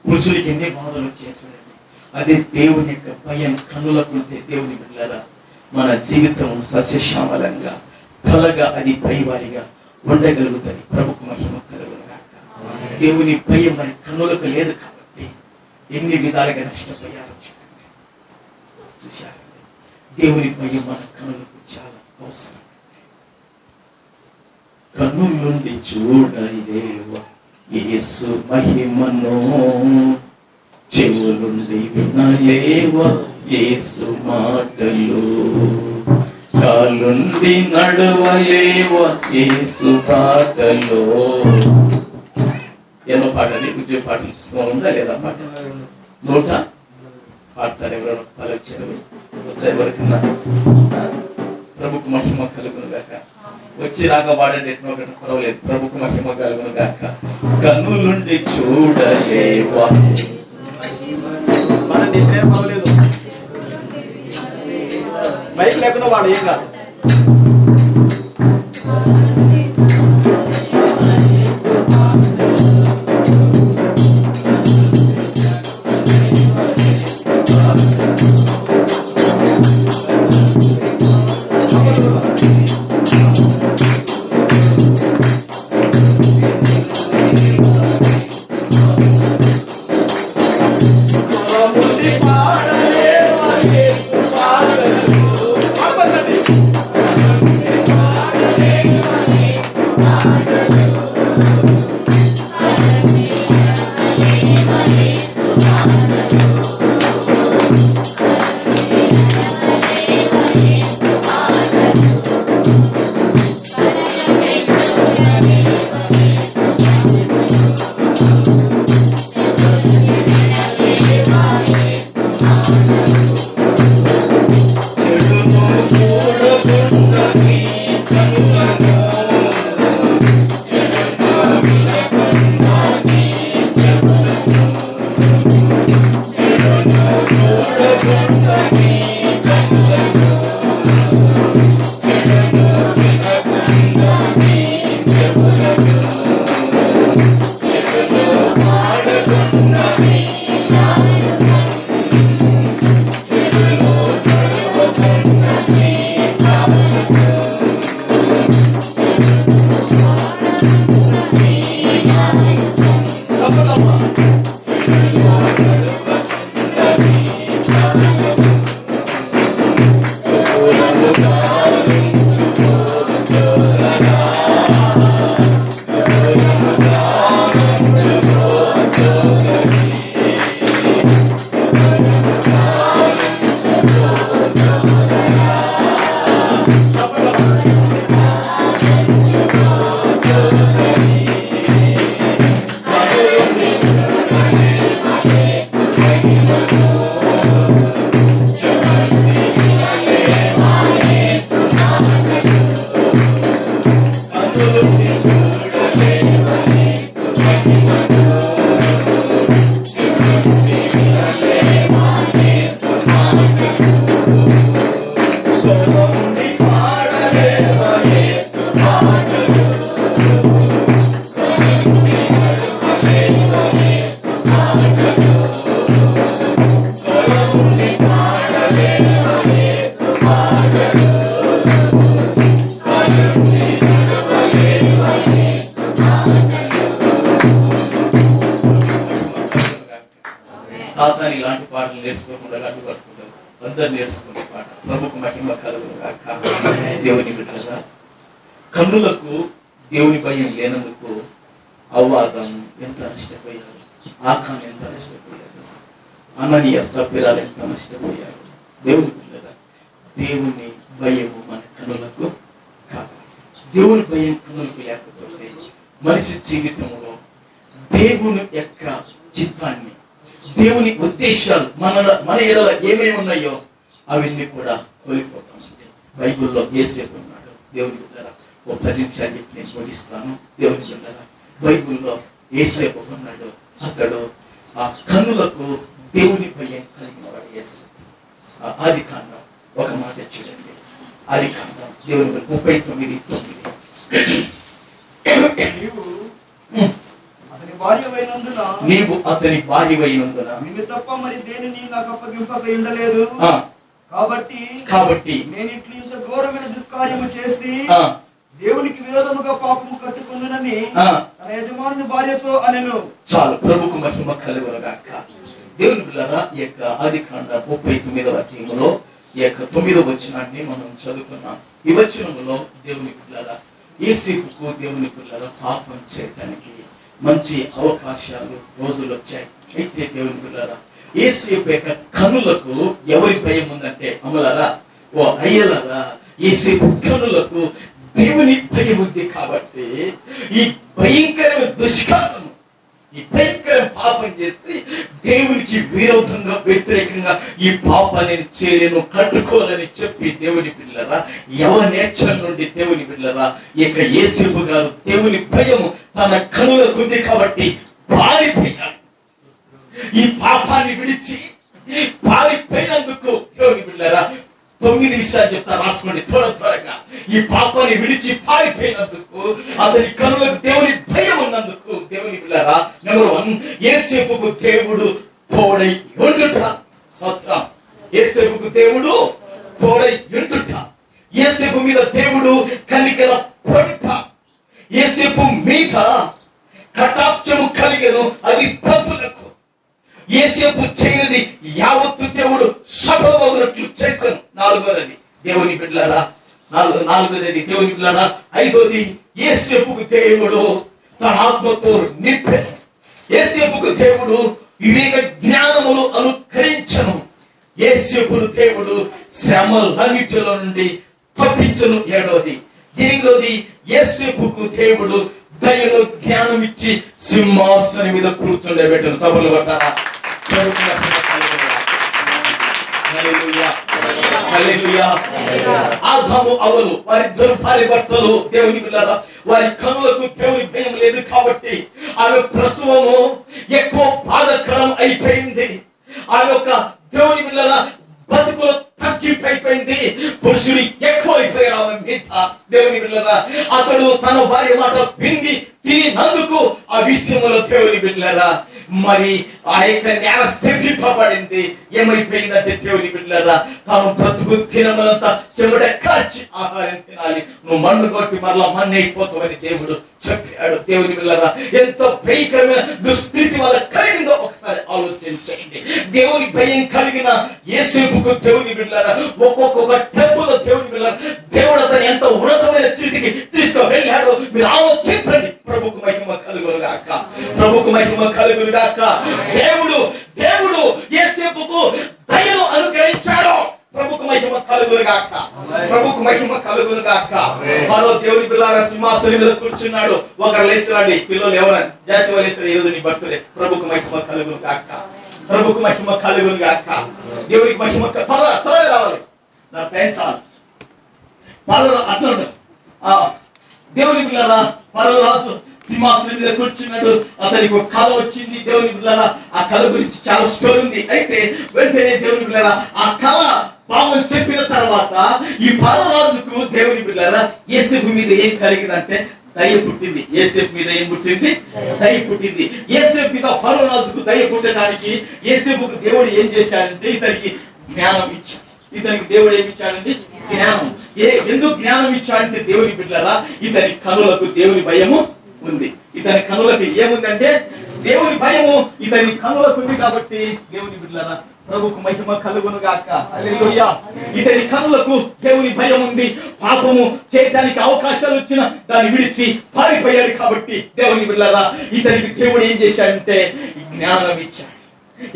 పురుషుడికి ఎన్ని బాధలు వచ్చాయి చూడండి. అదే దేవుని యొక్క భయం కన్నులకు ఉంటే దేవుని బిడ్డలారా మన జీవితం సస్యశ్యామలంగా కలగా అది పైవారిగా ఉండగలుగుతుంది. ప్రభుకు మహిమ కలుగునుగాక. దేవుని భయం మన కన్నులకు లేదు కాబట్టి ఎన్ని విధాలుగా నష్టపోయారో చూడండి. చూశారండి, దేవుని భయం మన కన్నులకు చాలా అవసరం. కన్నులుండి చూడలేవా యేసు మహిమను, చెవులుండి వినలేవా యేసు మాటలు, కాలుండి నడవలేవా యేసు పాటలు. ఎన్నో పాటది ఉద్యోగ పాటలు ఇష్టం ఉందా లేదా? పాట నోట పాడతారు ఎవరైనా పలొచ్చారు వచ్చారు వరకన్నా. ప్రభుకు మహిమ కలుగును గాక. వచ్చి రాక పాడండి ఎట్నో ఒకటి పర్వాలేదు. ప్రభుకు మహిమ కలుగును గాక. కన్నులుండి చూడలేవా మన నిద్రే పర్వాలేదు, మైక్ లేకుండా వాడు ఏం కాదు. సాతాను ఇలాంటి పాటలు నేర్చుకోకుండా అడ్డుపడుతుంది. అందరు నేర్చుకునే పాట. ప్రభుకు మహిమ కలుగును గాక. దేవుని బిడ్డలారా, కన్నులకు దేవుని భయం లేనందుకు అవ్వాదం ఎంత నష్టపోయారు, ఆకాన్ ఎంత నష్టపోయారు, అననీయ సభ్యురాలు ఎంత నష్టపోయారు. దేవుని బిడ్డలారా, దేవుని భయము మన కన్నులకు కాదు. దేవుని భయం కన్నులకు లేకపోతే మనిషి జీవితంలో దేవుని యొక్క చిత్తాన్ని, దేవుని ఉద్దేశాలు మన ఎడల ఏమేమి ఉన్నాయో అవన్నీ కూడా కోల్పోతామండి. బైబిల్లో యేసేపు ఉన్నాడు. దేవుని బిడ్డలారా, ఓ 10 నిమిషాలు చెప్పి నేను ముగిస్తాను. దేవుని బిడ్డలారా, బైబిల్లో యేసేపు ఉన్నాడు. అతడు ఆ కన్నులకు దేవుని భయం కలిగిన వాడు యేసేపు. ఆదికాండం ఒక మాట చూడండి. ఆదికాండం దేవుని 39:9. భార్యవైనందున నిన్ను తప్ప మరి దేనిని నాకు అప్పగింపక ఉండలేదు. కాబట్టి నేను ఇట్లు ఇంత ఘోరమైన దుష్కార్యము చేసి దేవునికి విరోధముగా పాపము కట్టుకుందునని తన యజమాని భార్యతో అనెను. చాలు. ప్రభుకు మహిమ కలుగునుగాక. దేవుని బిడ్డలారా, ఈ యొక్క ఆదికాండ 39వ అధ్యాయములో ఈ యొక్క 9వ వచనాన్ని మనం చదువుకున్నాం. ఈ వచనములో దేవుని బిడ్డలారా, యోసేపుకు దేవుని బిడ్డలారా పాపం చేయటానికి మంచి అవకాశాలు, రోజులు వచ్చాయి. అయితే దేవుని బిడ్డలారా, యోసేపు యొక్క కనులకు ఎవరి భయం ఉందంటే, అమ్మలారా, ఓ అయ్యలారా, యోసేపు కనులకు దేవుని భయం ఉంది. కాబట్టి ఈ భయంకరమైన దుష్కారం, ఈ భయంకర పాపం చేసి దేవునికి విరోధంగా, వ్యతిరేకంగా ఈ పాపాన్ని చేయను, కట్టుకోవాలని చెప్పి దేవుని బిడ్డలారా, యవనేచ్ఛల నుండి దేవుని బిడ్డలారా, ఇక యోసేపు గారు దేవుని భయము తన కనులకు ఉంది కాబట్టి పారిపోయాడు. ఈ పాపాన్ని విడిచి పారిపోయినందుకు దేవుని బిడ్డలారా 9 విషయాలు చెప్తా, రాసుకోండి త్వరగా. ఈ పాపాన్ని విడిచి పారిపోయినందుకు, అతని కనులకు దేవుని భయం ఉన్నందుకు దేవుని బిడ్డలారా, నెంబర్ 1, యోసేపుకు దేవుడు తోడై ఉండుట. స్తోత్రం. యోసేపుకు దేవుడు తోడై ఉండుట. యోసేపు మీద దేవుడు కనికర పడుట. యోసేపు మీద కటాక్షము కలిగెను, అది ప్రజలకు. యోసేపు చేయనిది యావత్తు దేవుడు సఫలమగునట్లు చేశాను. 4వది దేవుని బిడ్డలారా, 4వది దేవుని బిడ్డలారా. 5వది యోసేపుకు దేవుడు తన ఆత్మతో నింపెను. యోసేపుకు దేవుడు వివేక జ్ఞానములు అనుగ్రహించను. యోసేపును దేవుడు శ్రమలన్నిటిలో నుండి తప్పించను. 7వది. 8వది యోసేపుకు దేవుడు దయను జ్ఞానం ఇచ్చి సింహాసనం మీద కూర్చుండబెట్టను. సభలు కొట్టారా? ఆదాము అవ్వలు వారిద్దరు భార్య భర్తలు దేవుని బిడ్డలారా, వారి కనులకు దేవుని భయం లేదు కాబట్టి ఆమె ప్రసవము ఎక్కువ బాధకరం అయిపోయింది. ఆమె యొక్క దేవుని బిడ్డలారా బతుకులు తగ్గిపోయింది. పురుషుడు ఎక్కువ అయిపోయారు ఆమె మీద. దేవుని బిడ్డలారా, అతడు తన భార్య మాట విని తినినందుకు ఆ విషయంలో దేవుని బిడ్డలారా మరి ఆ యొక్క నేల శపింపబడింది. ఏమైపోయిందంటే దేవుని బిడ్డలారా, తాను బ్రతుకు తినమనంత చెమట కాచి ఆహారం తినాలి, నువ్వు మన్ను కొట్టి మరలా మన్ను అయిపోతావని దేవుడు చెప్పాడు. దేవుని బిడ్డలారా, ఎంత భయంకరమైన దుస్థితి వాళ్ళకి కలిగిందో ఒకసారి ఆలోచించండి. దేవుని భయం కలిగిన యోసేపుకు దేవుని బిడ్డలారా ఒక్కొక్క టెంపులో దేవుని బిడ్డలారా దేవుడు అతను ఎంత ఉన్నతమైన స్థితికి తీసుకువెళ్ళాడో మీరు ఆలోచించండి. ప్రభుకు మహిమ కలుగునుగాక. ప్రభుకు మహిమ కలుగునుగాక. దేవుడు యోసేపుకు దయను అనుగ్రహించాడు. ప్రభుకు మహిమ కలుగునుగాక. ప్రభుకు మహిమ కలుగునుగాక. మరో దేవుని బిడ్డలారా సింహాసనం మీద కూర్చున్నాడు. ఒకరు లేచిరండి, పిల్లలు ఎవరని జాషువా లేచిన ఈరోజు నీ బర్త్డే. ప్రభుకు మహిమ కలుగునుగాక. ప్రభుకు మహిమ కలుగునుగాక. దేవునికి మహిమ త్వరగా రావాలి. నా ఫ్రెండ్స్ పలు అట్లా దేవుని బిడ్డలారా, పలు రాజు సింహాసనం మీద కూర్చున్నాడు. అతనికి ఒక కళ వచ్చింది. దేవుని బిడ్డలారా, ఆ కళ గురించి చాలా స్టోరీ ఉంది. అయితే వెంటనే దేవుని బిడ్డలారా ఆ కళ పాపం చెప్పిన తర్వాత ఈ పరరాజుకు దేవుని బిడ్డలారా యోసేపు మీద ఏం కలిగిందంటే దయ పుట్టింది. యోసేపు మీద ఏం పుట్టింది? దయ పుట్టింది. యోసేపు మీద పరరాజుకు దయ పుట్టడానికి యోసేపుకు దేవుడు ఏం చేశాడంటే ఇతనికి జ్ఞానం ఇచ్చాడు. ఇతనికి దేవుడు ఏమి ఇచ్చాడంటే జ్ఞానం. ఎందుకు జ్ఞానం ఇచ్చాడంటే దేవుని బిడ్డలారా ఇతని కనులకు దేవుని భయము ఉంది. ఇతని కనులకు ఏముందంటే దేవుని భయము ఇతని కనులకు ఉంది. కాబట్టి దేవుని బిడ్డలారా ప్రభుకు మహిమ కలుగునుగాక. హల్లెలూయా. ఇతని కనులకు దేవుని భయం ఉంది. పాపము చేయడానికి అవకాశాలు వచ్చిన దాన్ని విడిచి పారిపోయాడు. కాబట్టి దేవుని బిడ్డలారా ఇతనికి దేవుడు ఏం చేశాడంటే జ్ఞానం ఇచ్చాడు.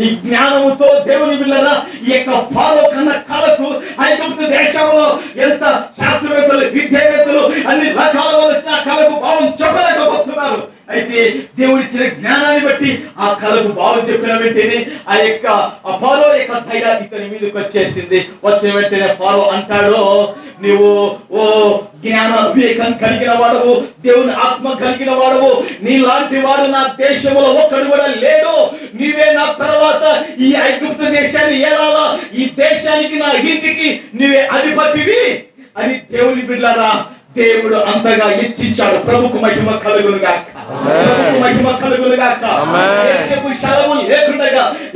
ఈ జ్ఞానముతో దేవుని బిడ్డలారా ఈ యొక్క ఫారో కన్న కళకు ఐగుప్తు దేశంలో ఎంత శాస్త్రవేత్తలు, విద్యావేత్తలు అన్ని రకాల వాళ్ళు వచ్చిన కళకు భావం చెప్పలేకపోతున్నారు. అయితే దేవుడిచ్చిన జ్ఞానాన్ని బట్టి ఆ కళకు భావం చెప్పిన వెంటనే ఆ యొక్క ఫారో యొక్క దయ ఇతని మీదకి వచ్చేసింది. వచ్చిన వెంటనే ఫారో అంటాడు, నీవు ఓ జ్ఞాన వివేకం కలిగిన వాడవు, దేవుని ఆత్మ కలిగిన వాడవు, నీలాంటి వాడు నా దేశంలో ఒక్కడు కూడా లేడు. నీవే నా తర్వాత ఈ ఐగుప్తు దేశాన్ని ఏలాలా, ఈ దేశానికి నా ఇంటికి నీవే అధిపతివి అని దేవుని బిడ్డలారా దేవుడు అంతగా హెచ్చించాడు. ప్రభుకు మహిమ కలుగును గాక. ప్రభుకు మహిమ కలుగును గాక. యేసేపు శలము లేకుండా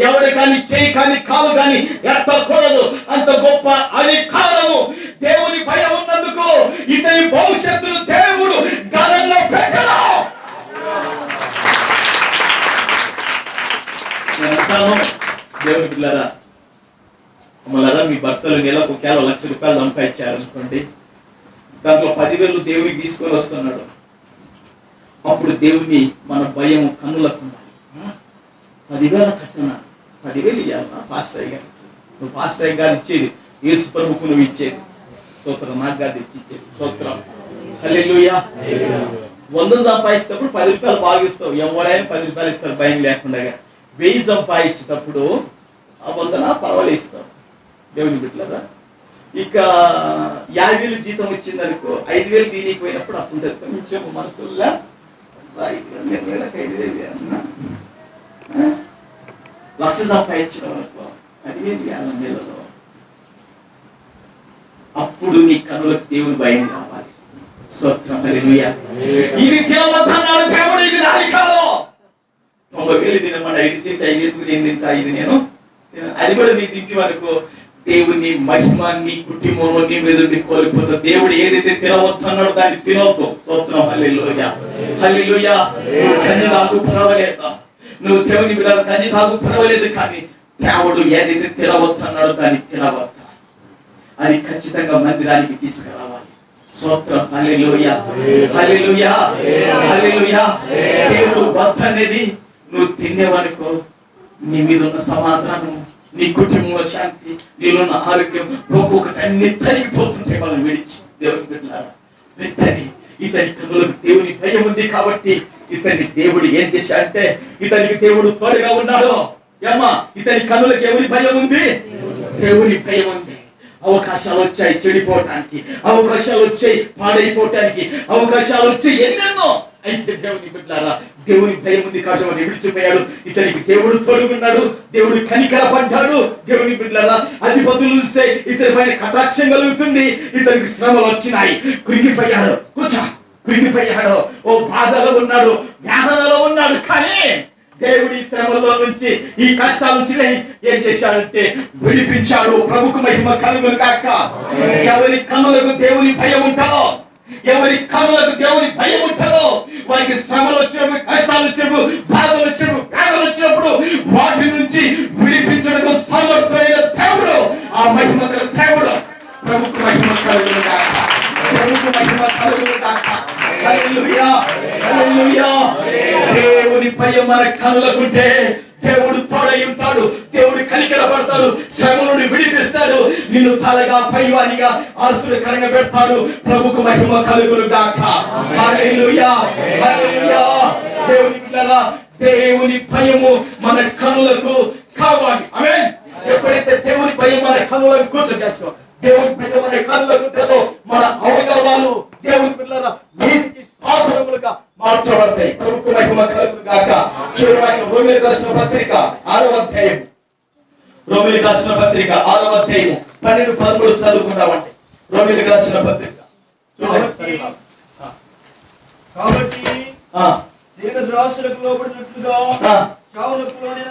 ఎవరు కానీ చేయి కానీ కాలు కానీ ఎత్తకూడదు. అంత గొప్ప అధికారము దేవుని భయం ఉన్నందుకు ఇతని భవిష్యత్తును దేవుడు గణంలో పెట్టడు. దేవుని పిల్లరా, మళ్ళా మీ భర్తలు నెలకు కేవలం ₹1,00,000 సంపాదించారనుకోండి, దాంట్లో 10,000 దేవునికి తీసుకొని వస్తున్నాడు. అప్పుడు దేవుని మన భయం కన్నులకు ఉండాలి. 10,000 కట్టనా, 10,000 ఇవ్వాలన్నా పాస్టర్ గారికి? నువ్వు పాస్టర్ గారు ఇచ్చేది యేసు ప్రభుకు నువ్వు ఇచ్చేది. స్తోత్రం. నాకు గారు తెచ్చి ఇచ్చేది. స్తోత్రం. హల్లెలూయా. 100 సంపాదిస్తేప్పుడు ₹10 బాగిస్తావు. ఎవరైనా ₹10 ఇస్తారు భయం లేకుండా. 1000 సంపాదించేటప్పుడు ఆ 100 పర్వాలేదు ఇస్తావు. దేవుని బిడ్డలారా, ఇక 50,000 జీతం వచ్చిందనుకో, 5,000 దీనికి పోయినప్పుడు అప్పుడు కొంచెం మనసుల్లో 5,000 అన్నా, 1,00,000 సంపాదించడం అనుకో, 10,000 ఇవ్వాలి నెలలో. అప్పుడు నీ కన్నులకు దేవుని భయం కావాలి. స్తోత్రం. హల్లెలూయా. ఇది తినవద్దన్నాడు దేవుడు. ఇది నాది కాదు. 90,000 తినమని 5 తింటే 5 నేను తింటా, 5 నేను అది కూడా నీ తింటి వరకు దేవుని మహిమ నీ కుటుంబంలో నీ మీద కోల్పోతావు. దేవుడు ఏదైతే తినవద్దన్నాడో దాన్ని తినవద్దు. స్తోత్రం. హల్లెలూయా. హల్లెలూయా. కన్య తాగు పర్వాలేదు, నువ్వు దేవుని బిడ్డ కన్య తాగు పర్వాలేదు, కానీ దేవుడు ఏదైతే తినవద్దన్నాడో దాన్ని తినవద్దు. అది ఖచ్చితంగా మందిరానికి తీసుకురావాలి. స్తోత్రం. హల్లెలూయా. హల్లెలూయా. హల్లెలూయా. దేవుడు వద్దు అనేది నువ్వు తినేవనుకో, నీ మీద ఉన్న సమాధానం, నీ కుటుంబంలో శాంతి, నీలో ఉన్న ఆరోగ్యం ఒక్కొక్కటి అన్ని తరిగిపోతుంటాయి మనం విడిచి. దేవుని బిడ్డలారా, వెంటనే ఇతని కన్నులకు దేవుని భయం ఉంది కాబట్టి ఇతని దేవుడు ఏం చేశాడంటే, ఇతనికి దేవుడు తోడుగా ఉన్నాడు. ఏమ్మా, ఇతని కన్నులకు ఎవరి భయం ఉంది? దేవుని భయం ఉంది. అవకాశాలు వచ్చాయి చెడిపోవటానికి, అవకాశాలు వచ్చాయి పాడైపోవటానికి, అవకాశాలు వచ్చాయి ఎన్నెన్నో. అయితే దేవుని బిడ్డలారా, దేవుని భయం ఉంది కాబట్టి విడిచిపోయాడు. ఇతనికి దేవుడు తోడుకున్నాడు, దేవుడు కనికరపడ్డాడు. దేవుని బిడ్డలారా, అధిపతులు చూస్తే ఇతని పైన కటాక్షం కలుగుతుంది. ఇతనికి శ్రమలు వచ్చినాయి, కృంగిపోయాడు, కృంగిపోయాడు, ఓ బాధలో ఉన్నాడు, వేదనలో ఉన్నాడు. కానీ దేవుడి శ్రమలో నుంచి, ఈ కష్టాల నుంచి ఏం చేశాడంటే విడిపించాడు. ప్రభుకు మహిమ కలుగును గాక. ఎవరి కన్నులకు దేవుని భయం ఉంటుందో, ఎవరి కన్నులకు దేవుని భయం ఉంటుందో, వారికి శ్రమలు వచ్చినప్పుడు, కష్టాలు వచ్చినప్పుడు, బాధలు వచ్చినప్పుడు, వేదనలు వచ్చినప్పుడు వాటి నుంచి విడిపించడానికి సమర్థమైన దేవుడు, ఆ మహిమ గల దేవుడు. ప్రభుకు మహిమ కలుగును గాక. ప్రభుకు మహిమ కలుగును గాక. హల్లెలూయా. హల్లెలూయా. దేవుని భయం మన కన్నులకుంటే దేవుడు తోడై ఉంటాడు. దేవుడు కనికరపడతాడు, శ్రమ నుండి విడిపిస్తాడు, నిన్ను తలగా పైవానిగా ఆశీర్వాదకరంగా పెడతాడు. ప్రభుకు మహిమ కలుగును గాక. హల్లెలూయా. హల్లెలూయా. దేవుని బిడ్డలారా, దేవుని భయము మన కన్నులకు కావాలి. ఆమేన్. ఎప్పుడైతే దేవుని భయం మన కన్నులకు కూర్చోచేసుకో, దేవుని భయం మన కన్నులకు ఉంటుందో, మన అవయవాలు దేవుని బిడ్డలారా నీతికి సాధనములుగా మార్చబడతాయి. ప్రభుకు మహిమ కలుగును గాక. చూడండి, రోమీయులకు రాసిన పత్రిక 6వ అధ్యాయం, రోమీయులకు రాసిన పత్రిక 6వ అధ్యాయం 12-13 చదువుకుందామండి. రోమీయులకు రాసిన పత్రిక కాబట్టి శరీరద్రాసులకు లోబడినట్లుగా చావునకు లోనైన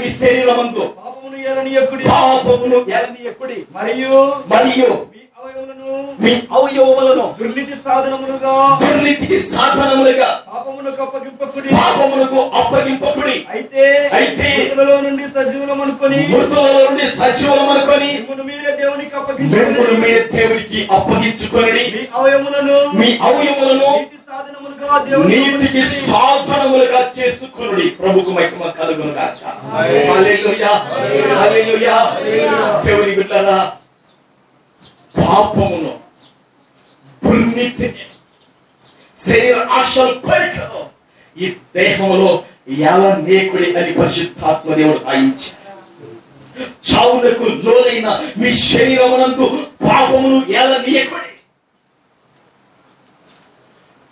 మీ శరీరమందు పాపమును ఎలనీయకుడి, మరియు మీ అవయవములను దుర్నీతికి సాధనములుగా పాపమునకు అప్పగింపకుడి. అయితే మృతులలో నుండి సజీవులం అనుకొని మిమ్మును మీరే దేవునికి అప్పగించుకొనుడి. మీ అవయవములను నీతికి సాధనములుగా చేసుకొనుడి. ప్రభుకు మహిమ కలుగును గాక. హల్లెలూయా. హల్లెలూయా. దేవుని బిడ్డలారా, పాపమును, దుర్నీతిని, శరీర ఆశలు, కోరికలు ఈ దేహంలో ఎలనీయకుడి అని పరిశుద్ధాత్మ దేవుడు ఆయించాడు. చావునకు లోనైన మీ శరీరమునందు పాపమును ఎలనీయకుడి.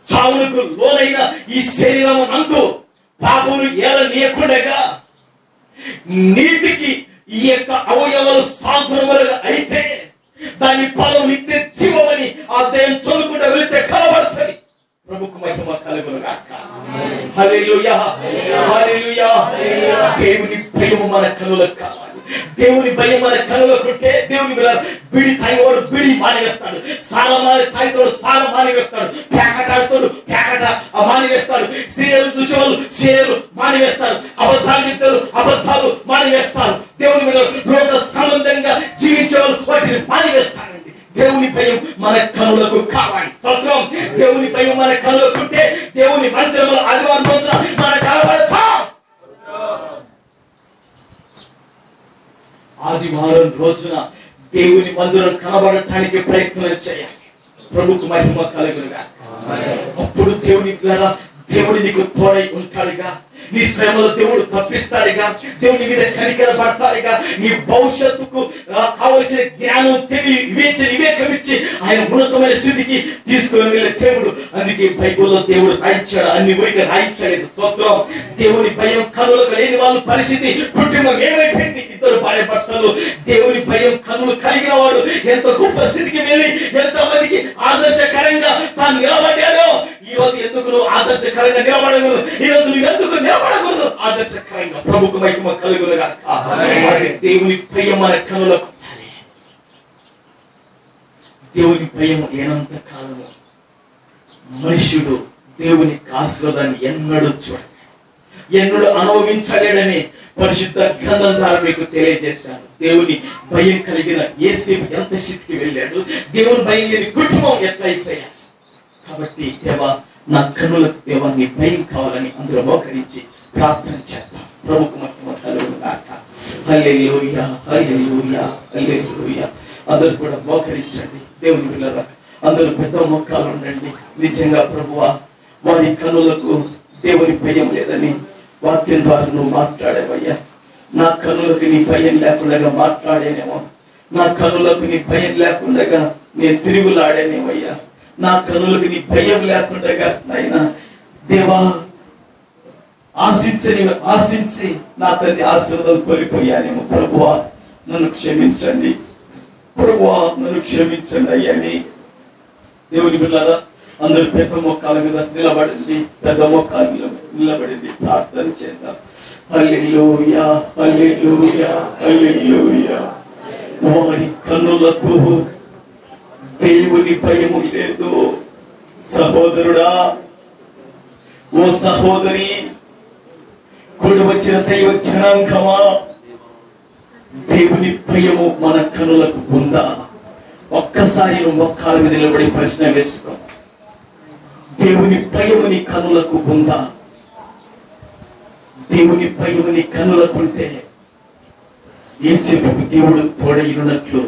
చావునకు లోనైన ఈ శరీరమునందు పాపమును ఎలనీయకుండగా నీతికి ఈ యొక్క అవయవాలు సాధనములుగా అయితే దాని ఫలం నిత్య జీవం హల్లెలూయా, హల్లెలూయా. దేవుని భయము మన కనులకు కావాలి. దేవుని భయం మన కనులకు ఉంటే దేవుని బిడి తాగేవాడు బిడి మానివేస్తాడు, సారం తాగితోడు సారం మానివేస్తాడు, పేకటాడుతాడు పేకట మానివేస్తాడు, సీరియల్ చూసేవాళ్ళు సీరియల్ మానివేస్తారు, అబద్ధాలు చెప్తారు అబద్ధాలు మానివేస్తారు, దేవుని మీద లోక సంబంధంగా జీవించేవాళ్ళు వాటిని మానివేస్తారండి. దేవుని భయం మన కనులకు కావాలి. స్తోత్రం. దేవుని భయం మన కనులకు ఉంటే దేవుని మందిరంలో ఆదివారం రోజున మన కనబడతాం. ఆదివారం రోజున దేవుని మందిరం కనబడటానికి ప్రయత్నం చేయాలి. ప్రభుకు మహిమ కలుగునుగా. అప్పుడు దేవుడు నీకు తోడై ఉంటాడుగా, నీ శ్రమలో దేవుడు తప్పిస్తాడుగా, దేవుని మీద కనికర పడతాడుగా, నీ భవిష్యత్తుకు కావలసిన జ్ఞానం వివేకం ఇచ్చి ఆయన ఉన్నతమైన స్థితికి తీసుకుని వెళ్ళే దేవుడు. అందుకే బైబిల్లో దేవుడు రాయించాడు, అన్ని ఊరికి రాయించలేదు. స్తోత్రం. దేవుని భయం కనులకు లేని వాళ్ళ పరిస్థితి కుటుంబం ఏమైపోయింది? ఇద్దరు భార్య భర్తలు. దేవుని భయం కనులు కలిగిన వాడు ఎంత గొప్ప స్థితికి వెళ్ళి ఎంతమందికి ఆదర్శకరంగా తాను నిలబడ్డాడో. ఈ రోజు ఎందుకు నువ్వు ఆదర్శకరంగా నిలబడకూడదు? ఈ రోజు నువ్వు ఎందుకు నిలబడకూడదు ఆదర్శకరంగా? ప్రభుకు మహిమ కలుగునుగా. దేవుని భయం మన కనులకు. దేవుని భయం లేనంత కాలము మనుష్యుడు దేవుని ఆశీర్వాదాన్ని ఎన్నడూ చూడలేదు, ఎన్నడూ అనుభవించలేడని పరిశుద్ధ గ్రంథం ద్వారా మీకు తెలియజేశాను. దేవుని భయం కలిగిన యేసేపు ఎంత స్థితికి వెళ్ళాడు, దేవుని భయం లేని కుటుంబం ఎట్లా అయిపోయాడు. కాబట్టి దేవా, నా కన్నులకు దేవా నీ భయం కావాలని అందరూ మోకరించి ప్రార్థన చేద్దాం. ప్రభుకు మహిమ కలుగునుగాక. హల్లెలూయా, హల్లెలూయా, హల్లెలూయా. అందరూ కూడా మోకరించండి. దేవుని పిల్లరా అందరూ పెద్ద మొక్కాలు ఉండండి. నిజంగా ప్రభువా, వారి కన్నులకు దేవుని భయం లేదని వాక్యం ద్వారా నువ్వు మాట్లాడేవయ్యా. నా కన్నులకు నీ భయం లేకుండా మాట్లాడేనేమో, నా కన్నులకు నీ భయం లేకుండా నేను తిరుగులాడేనేమయ్యా, నా కన్నులకు నీ భయం లేకుండా నాయనా దేవా ఆశించి నా తండ్రి ఆశీర్వాదం కోల్పోయానేమో. ప్రభువా నన్ను క్షమించండి, ప్రభువా నన్ను క్షమించండి అయ్యని. దేవుని బిడ్డలారా అందరూ పెద్ద మొక్కాల మీద నిలబడండి, పెద్ద మొక్కాలు నిలబడింది ప్రార్థన చేద్దాం. హల్లెలూయా, హల్లెలూయా, హల్లెలూయా. వారి కన్నులకు దేవుని భయము లేదు. సహోదరుడా, ఓ సహోదరి, కూడి వచ్చిన దైవ జనాంగమా, దేవుని భయము మన కనులకు ఉందా? ఒక్కసారి నువ్వు మొక్కాల మీద నిలబడి ప్రశ్న వేసుకో. దేవుని భయము నీ కనులకు ఉందా? దేవుని భయము నీ కనులకుంటే యేసేపుకు దేవుడు తోడైనట్లు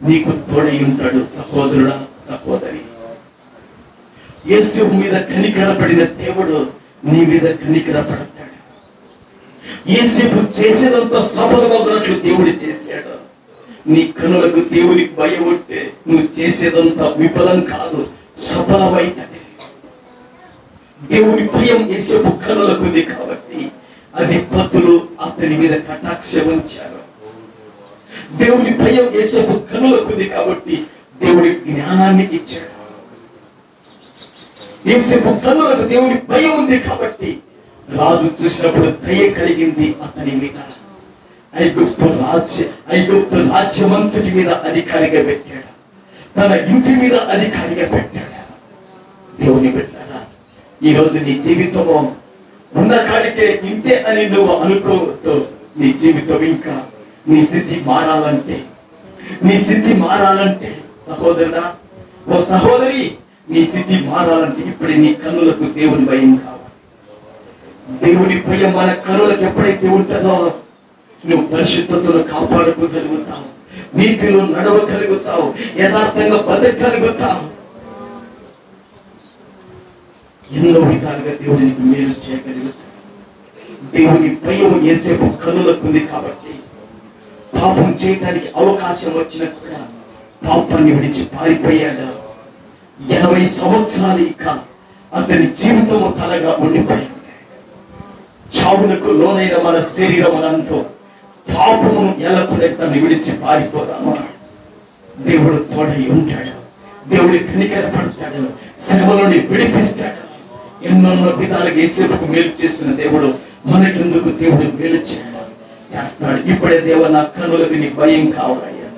నీకు తోడై ఉంటాడు. సహోదరుడా, సహోదరి, యేసేపు మీద కనికరపడిన దేవుడు నీ మీద కనికరపడతాడు. యేసేపు చేసేదంతా సఫలమవుతున్నట్లు దేవుడు చేశాడు. నీ కనులకు దేవునికి భయం ఉంటే నువ్వు చేసేదంతా విఫలం కాదు, సఫలమైతది. దేవుని భయం యేసేపు కనులకు ఉంది కాబట్టి అధిపతులు అతని మీద కటాక్షం ఉంచారు. దేవుని భయం యేసేపు కనులకు ఉంది కాబట్టి దేవుడి జ్ఞానాన్ని ఇచ్చాడు. యేసేపు కనులకు దేవుని భయం ఉంది కాబట్టి రాజు చూసినప్పుడు దయ కలిగింది అతని మీద. ఐగుప్తు రాజ్యమంతటి మీద అధికారిగా పెట్టాడు, తన ఇంటి మీద అధికారిగా పెట్టాడు. దేవుని బిడ్డలారా, ఈ రోజు నీ జీవితము ఉన్న కాడికే ఇంతే అని నువ్వు అనుకోవద్దు. నీ జీవితం ఇంకా నీ స్థితి మారాలంటే సహోదరుడా, ఓ సహోదరి, నీ స్థితి మారాలంటే ఇప్పుడే నీ కన్నులకు దేవుని భయం కావాలి. దేవుని భయం మన కన్నులకు ఎప్పుడైతే ఉంటుందో నువ్వు పరిశుద్ధతను కాపాడుకోగలుగుతావు, నీతిలో నడవగలుగుతావు, యథార్థంగా బతకగలుగుతావు. ఎన్నో విధాలుగా దేవునికి మేలు చేయగలుగుతావు. దేవుని భయం యేసేపు కన్నులకు ఉంది కాబట్టి పాపం చేయడానికి అవకాశం వచ్చినా కూడా పాపాన్ని విడిచి పారిపోయాడు. 80 సంవత్సరాలు ఇక అతని జీవితము తలగా ఉండిపోయాడు. చావునకు లోనైన మన శరీరం అనంతో పాపమును ఎలకుండా తను విడిచి పారిపోదామా? దేవుడు తోడై ఉంటాడు, దేవుడి కనికరపడతాడు, శ్రమ నుండి విడిపిస్తాడు. ఎన్నెన్నో విధాలుగా యేసేపుకు మేలు చేసిన దేవుడు మనకెందుకు దేవుడు మేలు చేస్తాడు. ఇప్పుడే దేవ నా కనులకు నీ భయం కావాలయ్యా,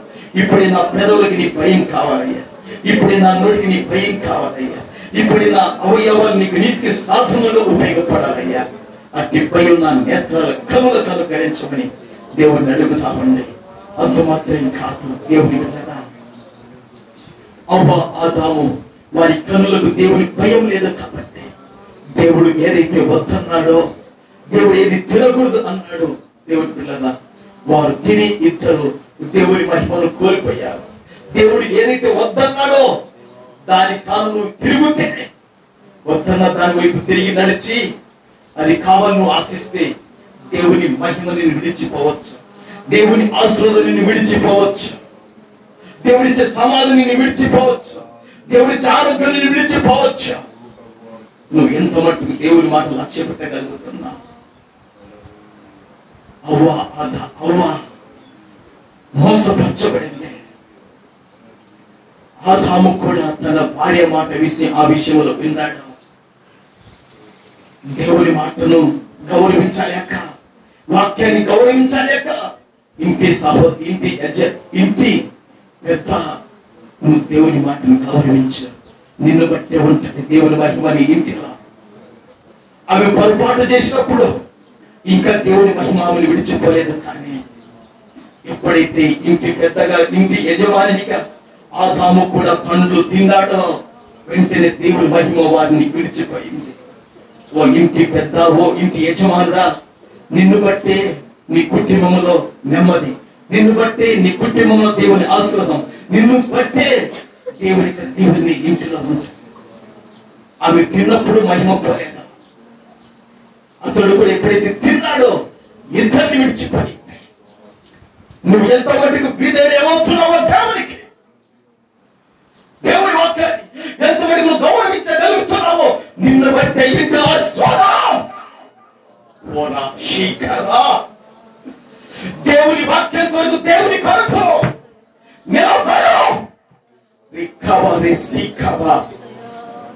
ఇప్పుడే నా పెదవులకి నీ భయం కావాలయ్యా, ఇప్పుడే నా నోటికి నీ భయం కావాలయ్యా, ఇప్పుడే నా అవయవాలు నీకు నీతికి సాధనలో ఉపయోగపడాలయ్యా. అట్టి భయం నా నేత్రాల కనులకు అనుకరించమని దేవుడిని అడుగుతామండి. అంత మాత్రం కాదు, దేవుని వెళ్ళదా అవ్వ ఆదాము వారి కనులకు దేవుని భయం లేదు కాబట్టి దేవుడు ఏదైతే వద్దన్నాడో, దేవుడు ఏది తినకూడదు అన్నాడు, దేవుడి పిల్లల వారు తిని ఇద్దరు దేవుని మహిమను కోల్పోయారు. దేవుడు ఏదైతే వద్దన్నాడో దాని కాను తిరిగితే, వద్దన్న దాని వైపు తిరిగి నడిచి అది కావాలను ఆశిస్తే దేవుని మహిమని విడిచిపోవచ్చు, దేవుని ఆశీర్వాదాన్ని విడిచిపోవచ్చు, దేవుడిచ్చే సమాధిని విడిచిపోవచ్చు, దేవుడిచ్చే ఆరోగ్యాన్ని విడిచిపోవచ్చు. నువ్వు ఎంత మట్టుకు దేవుని మాట లక్ష్య పెట్టగలుగుతున్నా? అవ్వ మోసపరచబడింది. ఆదాము కూడా తన భార్య మాట ఆ విషయంలో విన్నాడు. దేవుని మాటను గౌరవించలేక, వాక్యాన్ని గౌరవించలేక ఇంటి పెద్ద నువ్వు దేవుని మాటను గౌరవించు, నిన్ను బట్టే ఉంటది దేవుని మహిమ నీ ఇంటిలో. ఆమె పొరపాటు చేసినప్పుడు ఇంకా దేవుని మహిమ ఆమెను విడిచిపోలేదు. కానీ ఎప్పుడైతే ఇంటి పెద్దగా, ఇంటి యజమానిగా ఆదాము కూడా పండ్లు తిన్నాడో వెంటనే దేవుని మహిమ వారిని విడిచిపోయింది. ఓ ఇంటి పెద్ద, ఓ ఇంటి యజమానురా, నిన్ను బట్టే నీ కుటుంబంలో నెమ్మది, నిన్ను బట్టే నీ కుటుంబంలో దేవుని ఆశీర్వాదం, నిన్ను బట్టే దేవుని ఇంటిలో ఉంది. ఆమె తిన్నప్పుడు మహిమ పోలేదు. అతడు కూడా ఎప్పుడైతే తిన్నాడో ఇద్దరిని విడిచిపోయింది. నువ్వు ఎంత మటుకు బీదేమవుతున్నావో దేవునికి, దేవుని వాక్యాన్ని ఎంత మటుకు నువ్వు గౌరవించగలుగుతున్నావో నిన్ను బట్టే ఇంటిలో దేవుని వాక్యం కొరకు, దేవుని కొరకు నిలబడు.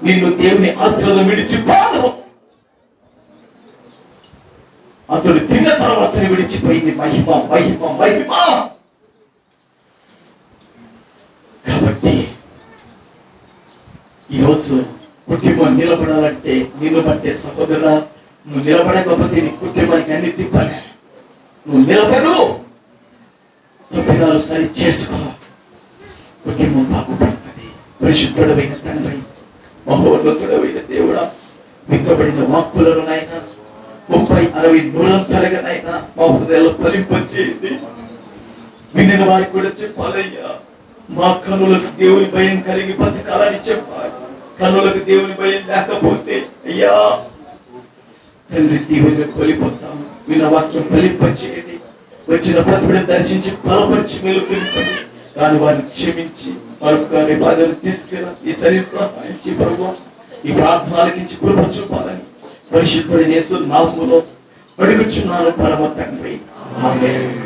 నిన్ను దేవుని ఆశీర్వాదం విడిచిపోదు. అతడు తిన్న తర్వాత విడిచిపోయింది మహిమ, మహిమ, మహిమ. కాబట్టి ఈరోజు కుటుంబం నిలబడాలంటే నిన్ను బట్టే సహోదరుడా, నువ్వు నిలబడకపోతే నీ కుటుంబానికి అన్ని తిప్పాలి. నువ్వు నిలబడు, తప్పిదాలు సరి చేసుకో, కుటుంబం బాగుపడుతుంది. పరిశుద్ధుడమైన తండ్రి, మహోన్నతుడమైన దేవుడా, మిత్తబడిన వాక్కులను నాయన 30, 60, 100 నైనా మా హృదయాలు ఫలింపచేయండి. వినిన వారికి కూడా చెప్పాలయ్యా, మా కనులకు దేవుని భయం కలిగి బతకాలని చెప్పాలి. కనులకు దేవుని భయం లేకపోతే అయ్యా తండ్రి దీవెనగా కోల్పోతాము. విన్న వాక్యం ఫలింపచేయండి. వచ్చిన ప్రతిని దర్శించి బలపరిచి మేలుకొల్పండి. కానీ వారిని క్షమించి మరొక బాధలు తీసుకెళ్ళి ఈ శరీర సహాయించి ప్రభువా ఈ ప్రార్థనలకించి కృప చూపాలని పరిశుద్ధుడైన యేసు నామములో అడుగుచున్నాను పరమ తండ్రి. ఆమేన్.